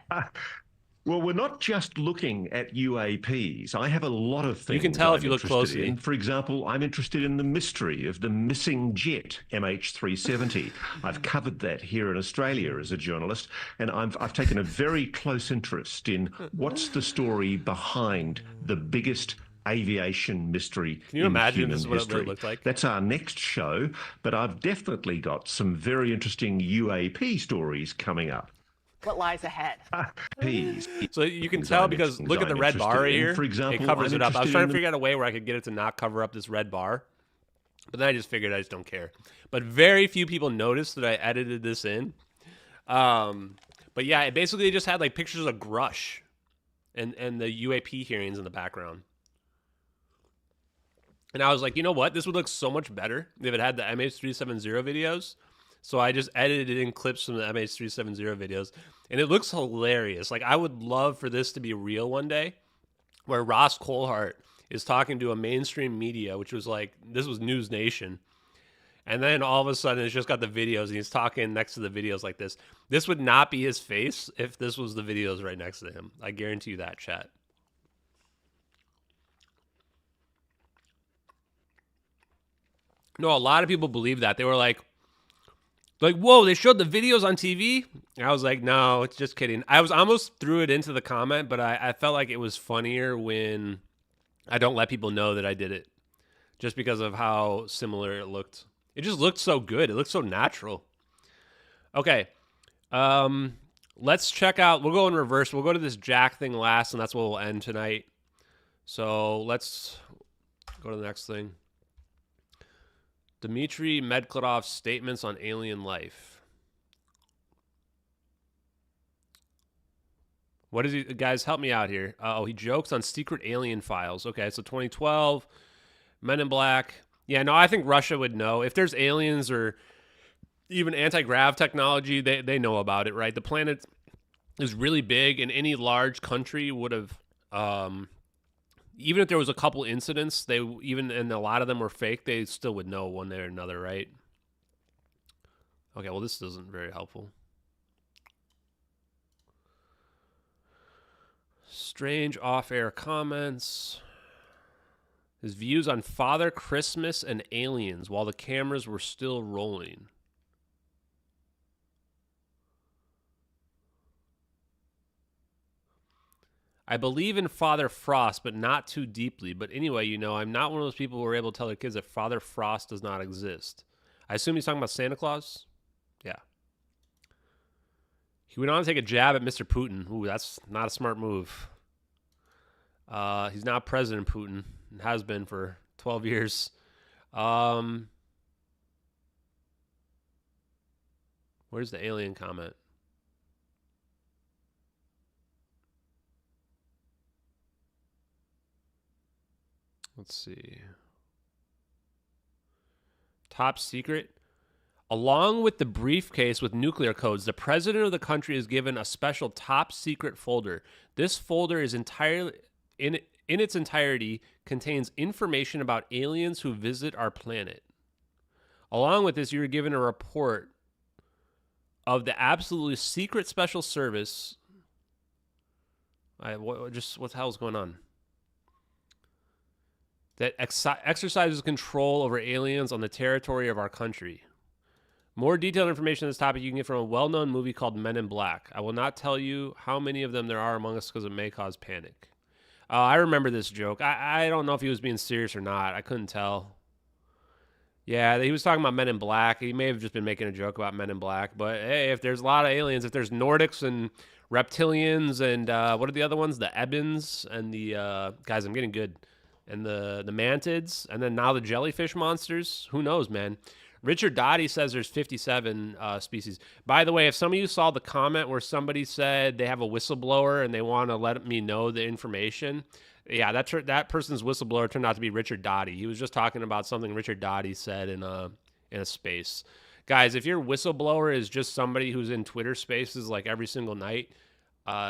Well, we're not just looking at UAPs. I have a lot of things you can tell I'm if you look closely. in. For example, I'm interested in the mystery of the missing jet, MH370. I've covered that here in Australia as a journalist, and I've taken a very close interest in what's the story behind the biggest aviation mystery. Can you imagine this is what it really looked like? That's our next show, but I've definitely got some very interesting UAP stories coming up. What lies ahead? So you can tell because look at the red bar right here. For example, it covers it up. I was trying to figure out a way where I could get it to not cover up this red bar, but then I just figured I just don't care. But very few people noticed that I edited this in. But yeah, it basically just had like pictures of Grush and the UAP hearings in the background. And I was like, you know what? This would look so much better if it had the MH370 videos. So I just edited in clips from the MH370 videos. And it looks hilarious. Like, I would love for this to be real one day, where Ross Coulthart is talking to a mainstream media, which was like, this was News Nation. And then all of a sudden, it's just got the videos, and he's talking next to the videos like this. This would not be his face if this was the videos right next to him. I guarantee you that, chat. No, a lot of people believe that. They were like, whoa, they showed the videos on TV? And I was like, no, it's just kidding. I was almost threw it into the comment, but I felt like it was funnier when I don't let people know that I did it, just because of how similar it looked. It just looked so good. It looked so natural. Okay. Let's check out. We'll go in reverse. We'll go to this Jack thing last, and that's where we'll end tonight. So let's go to the next thing. Dmitry Medvedev's statements on alien life. What is he? Guys, help me out here. Oh, he jokes on secret alien files. Okay, so 2012, Men in Black. Yeah, no, I think Russia would know. If there's aliens or even anti-grav technology, they know about it, right? The planet is really big, and any large country would have... even if there was a couple incidents, and a lot of them were fake, they still would know one way or another, right? Okay, well, this isn't very helpful. Strange off-air comments. His views on Father Christmas and aliens while the cameras were still rolling. I believe in Father Frost, but not too deeply. But anyway, I'm not one of those people who are able to tell their kids that Father Frost does not exist. I assume he's talking about Santa Claus? Yeah. He went on to take a jab at Mr. Putin. Ooh, that's not a smart move. He's not President Putin. And has been for 12 years. Where's the alien comment? Let's see. Top secret. Along with the briefcase with nuclear codes, the president of the country is given a special top secret folder. This folder is entirely in its entirety contains information about aliens who visit our planet. Along with this, you're given a report of the absolutely secret special service. What the hell's going on? that exercises control over aliens on the territory of our country. More detailed information on this topic you can get from a well-known movie called Men in Black. I will not tell you how many of them there are among us because it may cause panic. I remember this joke. I don't know if he was being serious or not. I couldn't tell. Yeah, he was talking about Men in Black. He may have just been making a joke about Men in Black. But hey, if there's a lot of aliens, if there's Nordics and reptilians and what are the other ones? The Ebens and the guys, I'm getting good. And the mantids, and then now the jellyfish monsters. Who knows, man? Richard Dottie says there's 57 species. By the way, if some of you saw the comment where somebody said they have a whistleblower and they want to let me know the information, yeah, that person's whistleblower turned out to be Richard Dottie. He was just talking about something Richard Dottie said in a space. Guys, if your whistleblower is just somebody who's in Twitter spaces like every single night,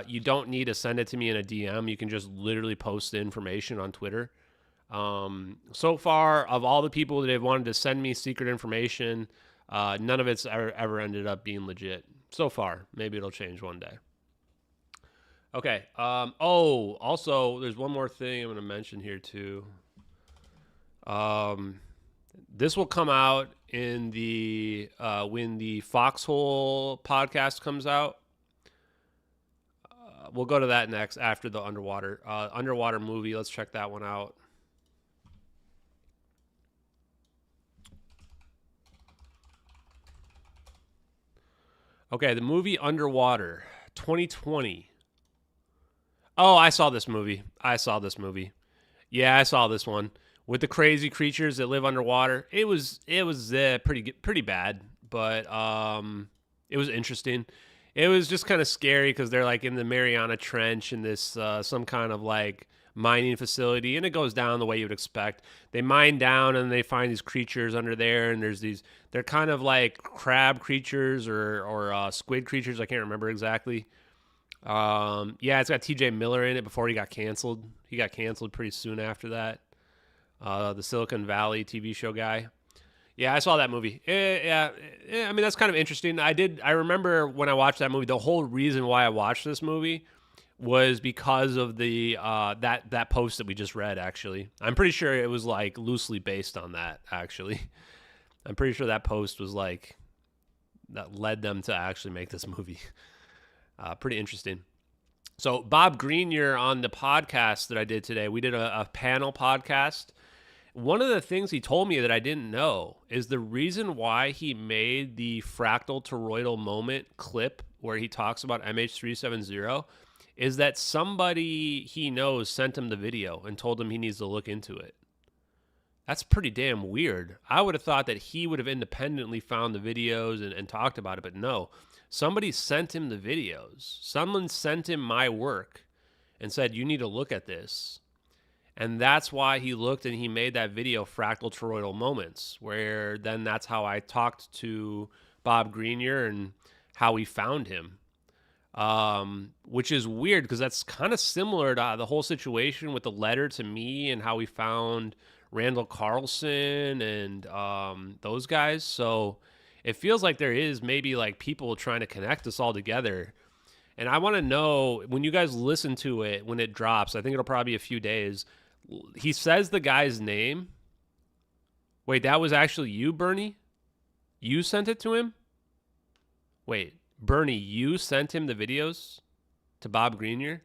you don't need to send it to me in a DM. You can just literally post the information on Twitter. So far, of all the people that have wanted to send me secret information, none of it's ever ended up being legit. So far. Maybe it'll change one day. Okay. Also, there's one more thing I'm going to mention here, too. This will come out in the when the Foxhole podcast comes out. We'll go to that next after the underwater movie. Let's check that one out. Okay, the movie Underwater, 2020. Oh, I saw this movie. Yeah, I saw this one with the crazy creatures that live underwater. It was pretty bad, but it was interesting. It was just kind of scary because they're like in the Mariana Trench in this some kind of like mining facility, and it goes down the way you would expect. They mine down and they find these creatures under there, and they're kind of like crab creatures or squid creatures. I can't remember exactly. Yeah, it's got TJ Miller in it before he got canceled. He got canceled pretty soon after that. The Silicon Valley TV show guy. Yeah, I saw that movie. I mean, that's kind of interesting. I remember when I watched that movie, the whole reason why I watched this movie was because of the that post that we just read, actually. I'm pretty sure it was like loosely based on that, actually. I'm pretty sure that post was like that led them to actually make this movie. Pretty interesting. So Bob Grenier on the podcast that I did today, we did a panel podcast. One of the things he told me that I didn't know is the reason why he made the fractal toroidal moment clip where he talks about MH370 is that somebody he knows sent him the video and told him he needs to look into it. That's pretty damn weird. I would have thought that he would have independently found the videos and talked about it, but no. Somebody sent him the videos. Someone sent him my work and said, you need to look at this. And that's why he looked and he made that video, Fractal Toroidal Moments, where then that's how I talked to Bob Grenier and how we found him. Which is weird because that's kind of similar to the whole situation with the letter to me and how we found Randall Carlson and those guys. So it feels like there is maybe like people trying to connect us all together. And I want to know, when you guys listen to it, when it drops, I think it'll probably be a few days, he says the guy's name. Wait, that was actually you, Bernie? You sent it to him? Wait, Bernie, you sent him the videos to Bob Grenier?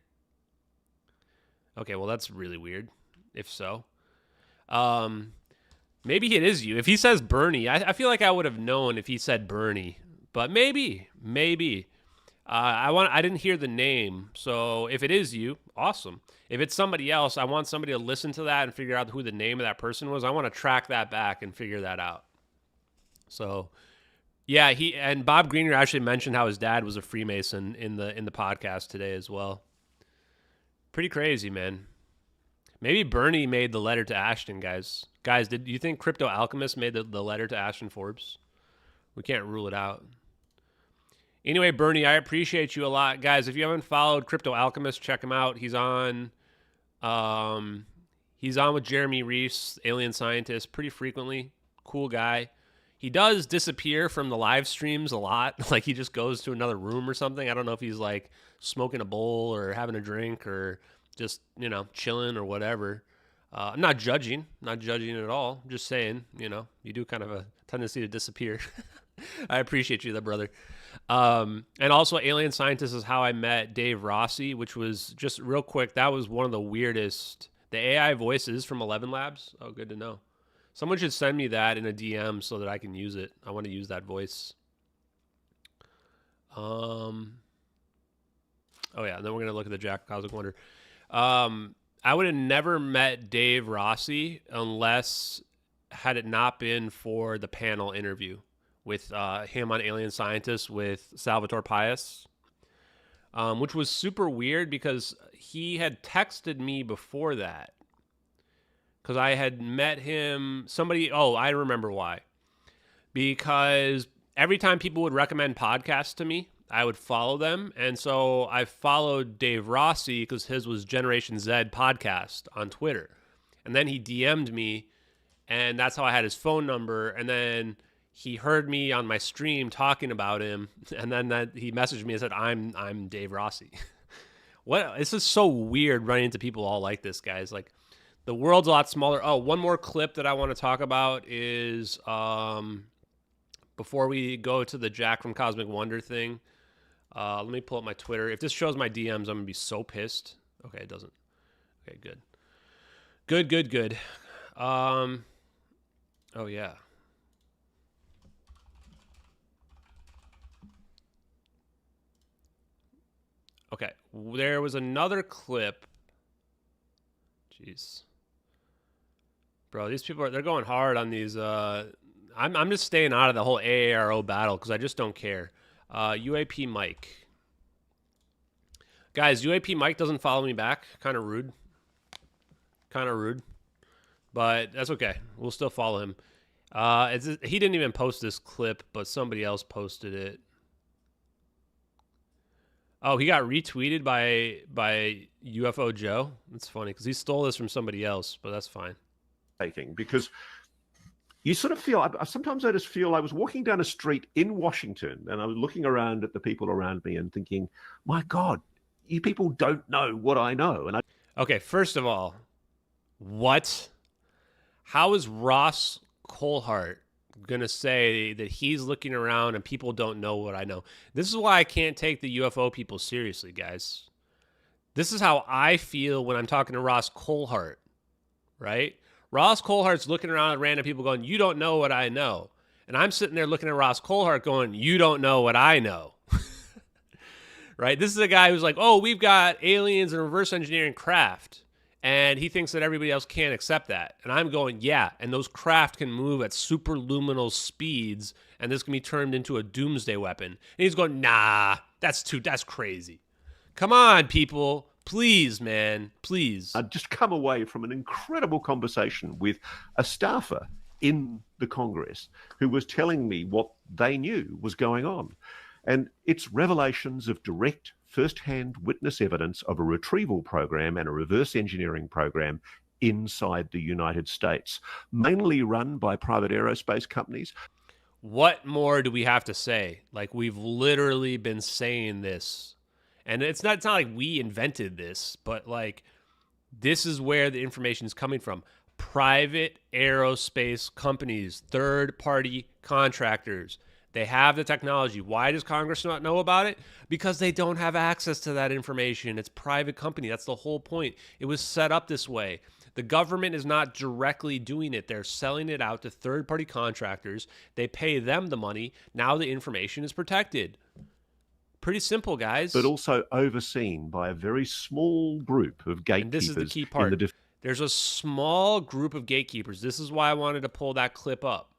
Okay, well, that's really weird, if so. Maybe it is you. If he says Bernie, I feel like I would have known if he said Bernie. But maybe. I didn't hear the name, so if it is you, awesome. If it's somebody else, I want somebody to listen to that and figure out who the name of that person was. I want to track that back and figure that out. So, yeah, and Bob Grenier actually mentioned how his dad was a Freemason in the podcast today as well. Pretty crazy, man. Maybe Bernie made the letter to Ashton, guys. Guys, did you think Crypto Alchemist made the letter to Ashton Forbes? We can't rule it out. Anyway, Bernie, I appreciate you a lot. Guys, if you haven't followed Crypto Alchemist, check him out. He's on with Jeremy Reese, Alien Scientist, pretty frequently. Cool guy. He does disappear from the live streams a lot. Like he just goes to another room or something. I don't know if he's like smoking a bowl or having a drink or just, chilling or whatever. I'm not judging at all. I'm just saying, you know, you do kind of a tendency to disappear. I appreciate you, brother. And also, Alien Scientist is how I met Dave Rossi, which was just real quick. That was one of the weirdest. The AI voices from 11 Labs. Oh, good to know. Someone should send me that in a DM so that I can use it. I want to use that voice. Oh yeah, and then we're gonna look at the Jack Cosmic Wonder. I would have never met Dave Rossi unless had it not been for the panel interview with him on Alien Scientist with Salvatore Pais, which was super weird because he had texted me before that because I had met him. I remember why. Because every time people would recommend podcasts to me, I would follow them. And so I followed Dave Rossi because his was Generation Z podcast on Twitter. And then he DM'd me, and that's how I had his phone number. And then he heard me on my stream talking about him. And then he messaged me and said, I'm Dave Rossi. This is so weird running into people all like this, guys. Like, the world's a lot smaller. Oh, one more clip that I want to talk about is before we go to the Jack from Cosmic Wonder thing. Let me pull up my Twitter. If this shows my DMs, I'm going to be so pissed. Okay, it doesn't. Okay, good. Good. Oh, yeah. Okay, there was another clip. Jeez. Bro, these people they're going hard on these. I'm just staying out of the whole AARO battle because I just don't care. UAP Mike. Guys, UAP Mike doesn't follow me back. Kind of rude. But that's okay. We'll still follow him. He didn't even post this clip, but somebody else posted it. Oh, he got retweeted by UFO Joe. That's funny because he stole this from somebody else, but that's fine. Because you sort of feel, sometimes I just feel I was walking down a street in Washington and I was looking around at the people around me and thinking, my God, you people don't know what I know. Okay, first of all, what? How is Ross Coulthart going to say that he's looking around and people don't know what I know? This is why I can't take the UFO people seriously, guys. This is how I feel when I'm talking to Ross Coulthart, right? Ross Coulthart's looking around at random people going, you don't know what I know. And I'm sitting there looking at Ross Coulthart going, you don't know what I know. Right? This is a guy who's like, oh, we've got aliens and reverse engineering craft. And he thinks that everybody else can't accept that. And I'm going, yeah. And those craft can move at superluminal speeds. And this can be turned into a doomsday weapon. And he's going, nah, that's crazy. Come on, people. Please, man, please. I'd just come away from an incredible conversation with a staffer in the Congress who was telling me what they knew was going on. And it's revelations of direct first-hand witness evidence of a retrieval program and a reverse engineering program inside the United States, mainly run by private aerospace companies. What more do we have to say? Like, we've literally been saying this. And it's not like we invented this, but like this is where the information is coming from. Private aerospace companies, third-party contractors, they have the technology. Why does Congress not know about it? Because they don't have access to that information. It's private company. That's the whole point. It was set up this way. The government is not directly doing it. They're selling it out to third-party contractors. They pay them the money. Now the information is protected. Pretty simple, guys. But also overseen by a very small group of gatekeepers. And this is the key part. There's a small group of gatekeepers. This is why I wanted to pull that clip up.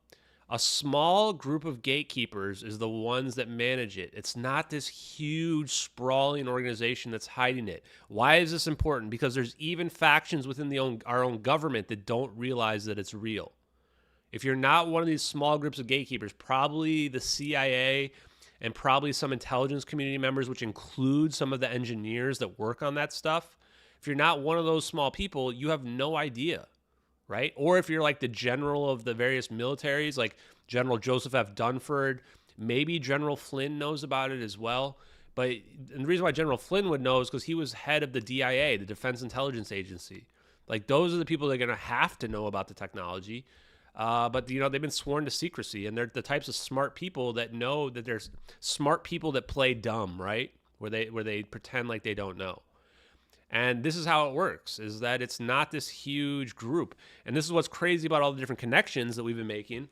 A small group of gatekeepers is the ones that manage it. It's not this huge, sprawling organization that's hiding it. Why is this important? Because there's even factions within our own government that don't realize that it's real. If you're not one of these small groups of gatekeepers, probably the CIA and probably some intelligence community members, which include some of the engineers that work on that stuff. If you're not one of those small people, you have no idea, right? Or if you're like the general of the various militaries, like General Joseph F. Dunford, maybe General Flynn knows about it as well. And the reason why General Flynn would know is because he was head of the DIA, the Defense Intelligence Agency. Like, those are the people that are going to have to know about the technology. But, you know, they've been sworn to secrecy, and they're the types of smart people that know that there's smart people that play dumb, right? Where they pretend like they don't know. And this is how it works, is that it's not this huge group. And this is what's crazy about all the different connections that we've been making,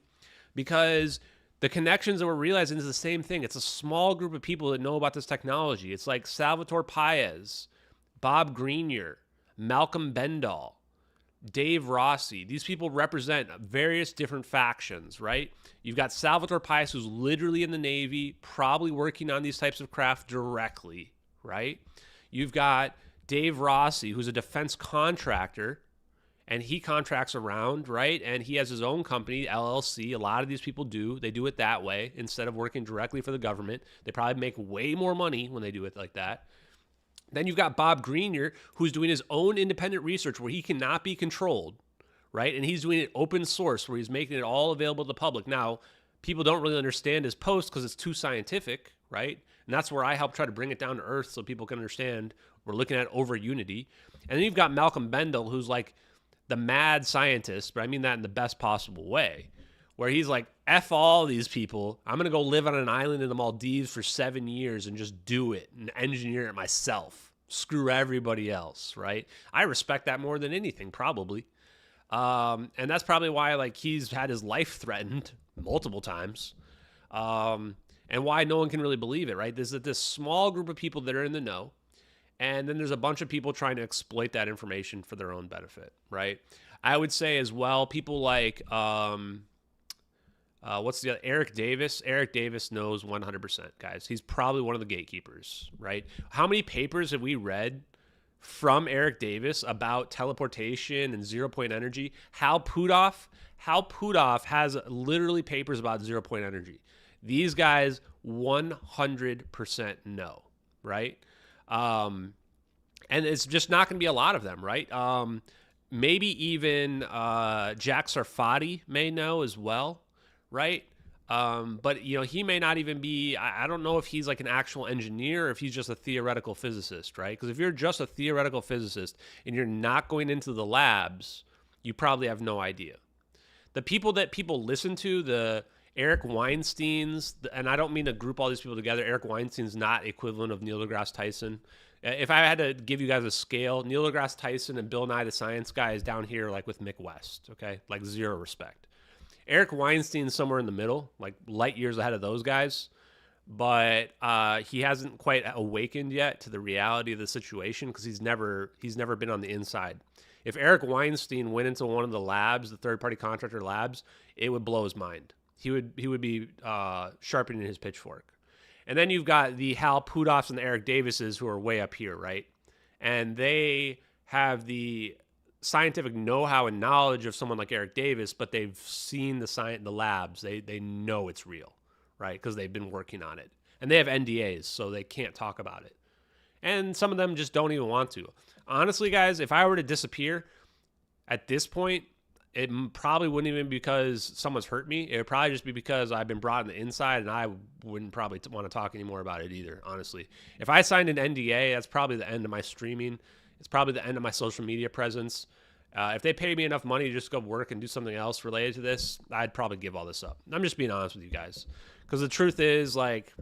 because the connections that we're realizing is the same thing. It's a small group of people that know about this technology. It's like Salvatore Paez, Bob Grenier, Malcolm Bendall, Dave Rossi. These people represent various different factions, right? You've got Salvatore Paez, who's literally in the Navy, probably working on these types of craft directly, right? You've got Dave Rossi, who's a defense contractor, and he contracts around, right? And he has his own company, LLC. A lot of these people do. They do it that way instead of working directly for the government. They probably make way more money when they do it like that. Then you've got Bob Grenier, who's doing his own independent research where he cannot be controlled, right? And he's doing it open source where he's making it all available to the public. Now, people don't really understand his post because it's too scientific, right? And that's where I help try to bring it down to earth so people can understand we're looking at over unity. And then you've got Malcolm Bendall, who's like the mad scientist, but I mean that in the best possible way, where he's like, F all these people. I'm going to go live on an island in the Maldives for 7 years and just do it and engineer it myself. Screw everybody else, right? I respect that more than anything, probably. And that's probably why, like, he's had his life threatened multiple times. And why no one can really believe it, right? There's this small group of people that are in the know. And then there's a bunch of people trying to exploit that information for their own benefit, right? I would say as well, people like, what's the other? Eric Davis. Eric Davis knows 100%, guys. He's probably one of the gatekeepers, right? How many papers have we read from Eric Davis about teleportation and zero-point energy? Hal Puthoff has literally papers about zero-point energy. These guys 100% know, right? And it's just not going to be a lot of them, right? Maybe even Jack Sarfati may know as well, right? But, you know, he may not even be, I don't know if he's like an actual engineer or if he's just a theoretical physicist, right? Because if you're just a theoretical physicist and you're not going into the labs, you probably have no idea. The people that people listen to, the Eric Weinsteins, and I don't mean to group all these people together. Eric Weinstein's not equivalent of Neil deGrasse Tyson. If I had to give you guys a scale, Neil deGrasse Tyson and Bill Nye the Science Guy is down here like with Mick West, okay? Like zero respect. Eric Weinstein's somewhere in the middle, like light years ahead of those guys, but he hasn't quite awakened yet to the reality of the situation because he's never been on the inside. If Eric Weinstein went into one of the labs, the third-party contractor labs, it would blow his mind. He would be sharpening his pitchfork. And then you've got the Hal Puthoffs and the Eric Davises who are way up here, right? And they have the scientific know-how and knowledge of someone like Eric Davis, but they've seen the labs. They know it's real, right? Because they've been working on it. And they have NDAs, so they can't talk about it. And some of them just don't even want to. Honestly, guys, if I were to disappear at this point, it probably wouldn't even be because someone's hurt me. It would probably just be because I've been brought on the inside, and I wouldn't probably want to talk anymore about it either, honestly. If I signed an NDA, that's probably the end of my streaming. It's probably the end of my social media presence. If they pay me enough money to just go work and do something else related to this, I'd probably give all this up. I'm just being honest with you guys. Because the truth is, like,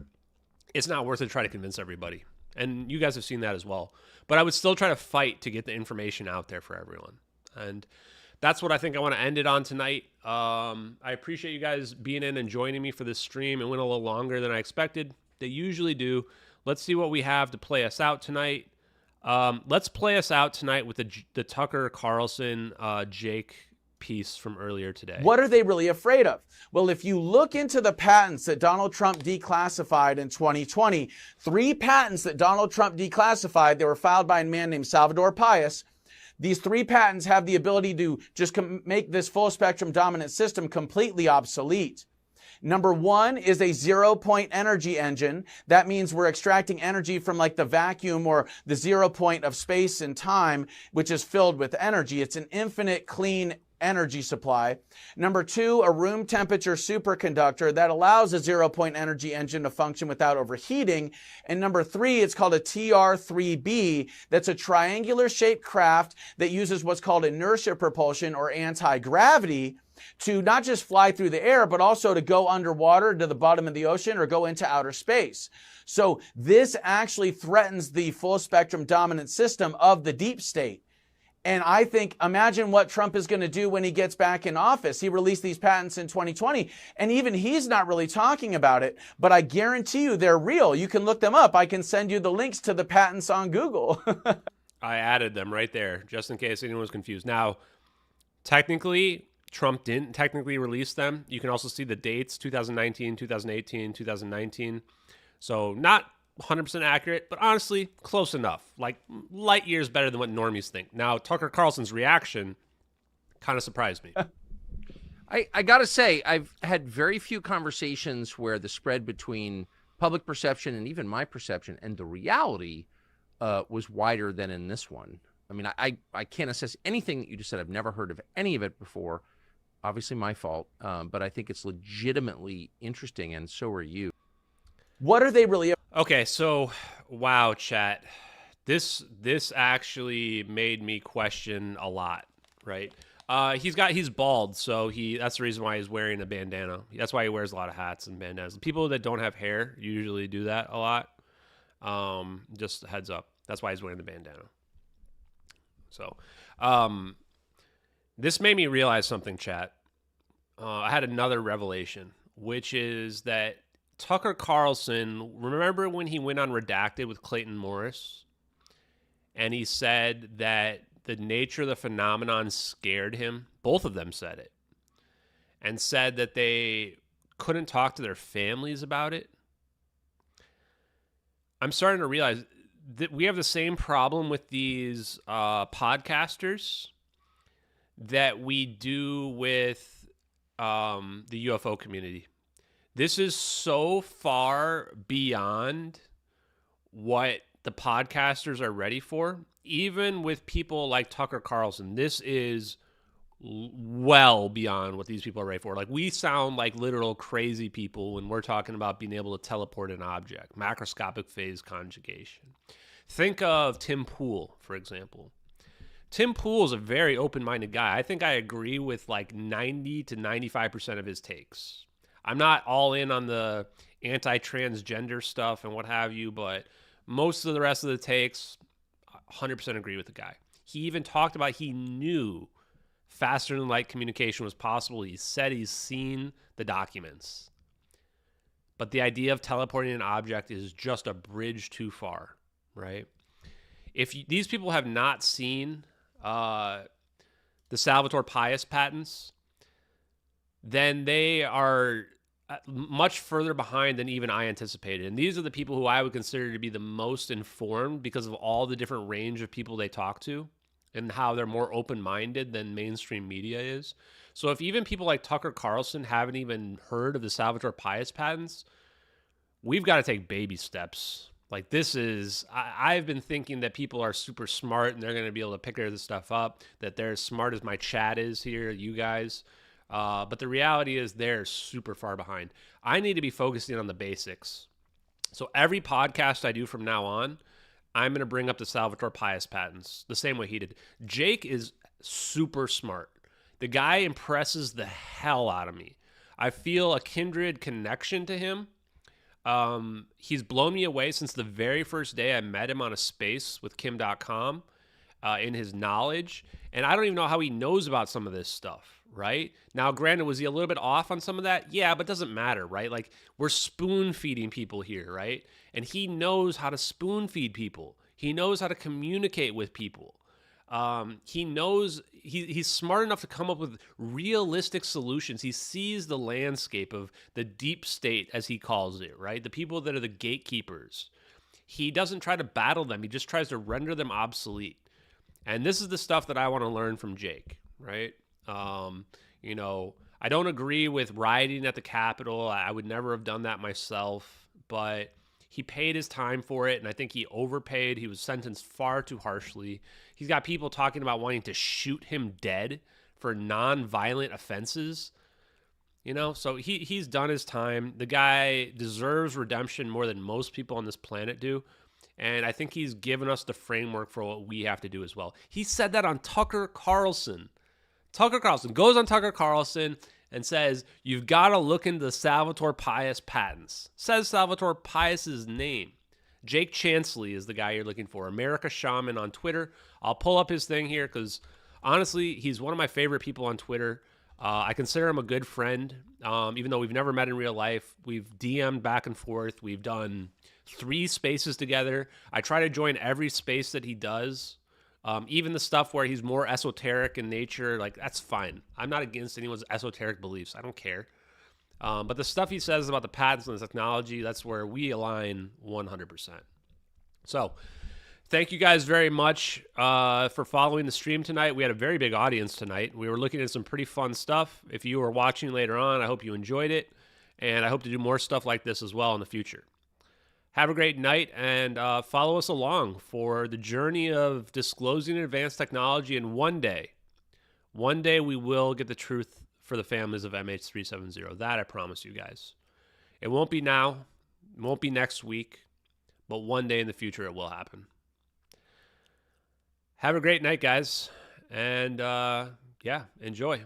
it's not worth it to try to convince everybody. And you guys have seen that as well. But I would still try to fight to get the information out there for everyone. And that's what I think I want to end it on tonight. I appreciate you guys being in and joining me for this stream. It went a little longer than I expected. They usually do. Let's see what we have to play us out tonight. Let's play us out tonight with the Tucker Carlson Jake piece from earlier today. What are they really afraid of? Well, if you look into the patents that Donald Trump declassified in 2020, 3 patents that Donald Trump declassified, they were filed by a man named Salvatore Paez. These 3 patents have the ability to just make this full spectrum dominant system completely obsolete. Number 1 is a zero-point energy engine. That means we're extracting energy from like the vacuum or the 0 point of space and time, which is filled with energy. It's an infinite clean energy supply. Number 2, a room temperature superconductor that allows a 0-point energy engine to function without overheating. And number 3, it's called a TR-3B. That's a triangular shaped craft that uses what's called inertia propulsion or anti-gravity to not just fly through the air, but also to go underwater to the bottom of the ocean or go into outer space. So this actually threatens the full spectrum dominant system of the deep state. And I think, imagine what Trump is going to do when he gets back in office. He released these patents in 2020, and even he's not really talking about it, but I guarantee you they're real. You can look them up. I can send you the links to the patents on Google. I added them right there, just in case anyone was confused. Now, technically, Trump didn't technically release them. You can also see the dates, 2019, 2018, 2019. So not 100% accurate, but honestly, close enough. Like light years better than what normies think. Now, Tucker Carlson's reaction kind of surprised me. I got to say, I've had very few conversations where the spread between public perception and even my perception and the reality was wider than in this one. I mean, I can't assess anything that you just said. I've never heard of any of it before. Obviously my fault, but I think it's legitimately interesting, and so are you. What are they really? Okay, so wow, chat. This actually made me question a lot, right? He's bald, so that's the reason why he's wearing a bandana. That's why he wears a lot of hats and bandanas. People that don't have hair usually do that a lot. Just a heads up. That's why he's wearing the bandana. So, this made me realize something, chat. I had another revelation, which is that Tucker Carlson, remember when he went on Redacted with Clayton Morris? And he said that the nature of the phenomenon scared him. Both of them said it. And said that they couldn't talk to their families about it. I'm starting to realize that we have the same problem with these podcasters that we do with the UFO community. This is so far beyond what the podcasters are ready for. Even with people like Tucker Carlson, this is well beyond what these people are ready for. Like, we sound like literal crazy people when we're talking about being able to teleport an object, macroscopic phase conjugation. Think of Tim Pool, for example. Tim Pool is a very open-minded guy. I think I agree with like 90 to 95% of his takes. I'm not all in on the anti-transgender stuff and what have you, but most of the rest of the takes, 100% agree with the guy. He even talked about he knew faster than light communication was possible. He said he's seen the documents. But the idea of teleporting an object is just a bridge too far, right? If these people have not seen the Salvatore Pais patents, then they are much further behind than even I anticipated. And these are the people who I would consider to be the most informed because of all the different range of people they talk to and how they're more open-minded than mainstream media is. So if even people like Tucker Carlson haven't even heard of the Salvatore Pais patents, we've got to take baby steps. Like, this is, I've been thinking that people are super smart and they're going to be able to pick this stuff up, that they're as smart as my chat is here, you guys. But the reality is they're super far behind. I need to be focusing on the basics. So every podcast I do from now on, I'm going to bring up the Salvatore Pais patents the same way he did. Jake is super smart. The guy impresses the hell out of me. I feel a kindred connection to him. He's blown me away since the very first day I met him on a space with Kim.com in his knowledge. And I don't even know how he knows about some of this stuff, right? Now, granted, was he a little bit off on some of that? Yeah, but it doesn't matter, right? Like, we're spoon feeding people here, right? And he knows how to spoon feed people. He knows how to communicate with people. He knows he's smart enough to come up with realistic solutions. He sees the landscape of the deep state, as he calls it, right? The people that are the gatekeepers. He doesn't try to battle them. He just tries to render them obsolete. And this is the stuff that I want to learn from Jake, right? You know, I don't agree with rioting at the Capitol. I would never have done that myself, but he paid his time for it, and I think he overpaid. He was sentenced far too harshly. He's got people talking about wanting to shoot him dead for non-violent offenses. You know, so he's done his time. The guy deserves redemption more than most people on this planet do. And I think he's given us the framework for what we have to do as well. He said that on Tucker Carlson. Tucker Carlson goes on Tucker Carlson and says, you've got to look into the Salvatore Pais patents. Says Salvatore Pais' name. Jake Chansley is the guy you're looking for. America Shaman on Twitter. I'll pull up his thing here because, honestly, he's one of my favorite people on Twitter. I consider him a good friend, even though we've never met in real life. We've DM'd back and forth. We've done 3 spaces together. I try to join every space that he does. Even the stuff where he's more esoteric in nature, like, that's fine. I'm not against anyone's esoteric beliefs. I don't care. But the stuff he says about the patents and the technology, that's where we align 100%. So thank you guys very much for following the stream tonight. We had a very big audience tonight. We were looking at some pretty fun stuff. If you were watching later on, I hope you enjoyed it. And I hope to do more stuff like this as well in the future. Have a great night, and follow us along for the journey of disclosing advanced technology. And one day we will get the truth for the families of MH370. That I promise you guys. It won't be now. It won't be next week. But one day in the future, it will happen. Have a great night, guys. And, yeah, enjoy.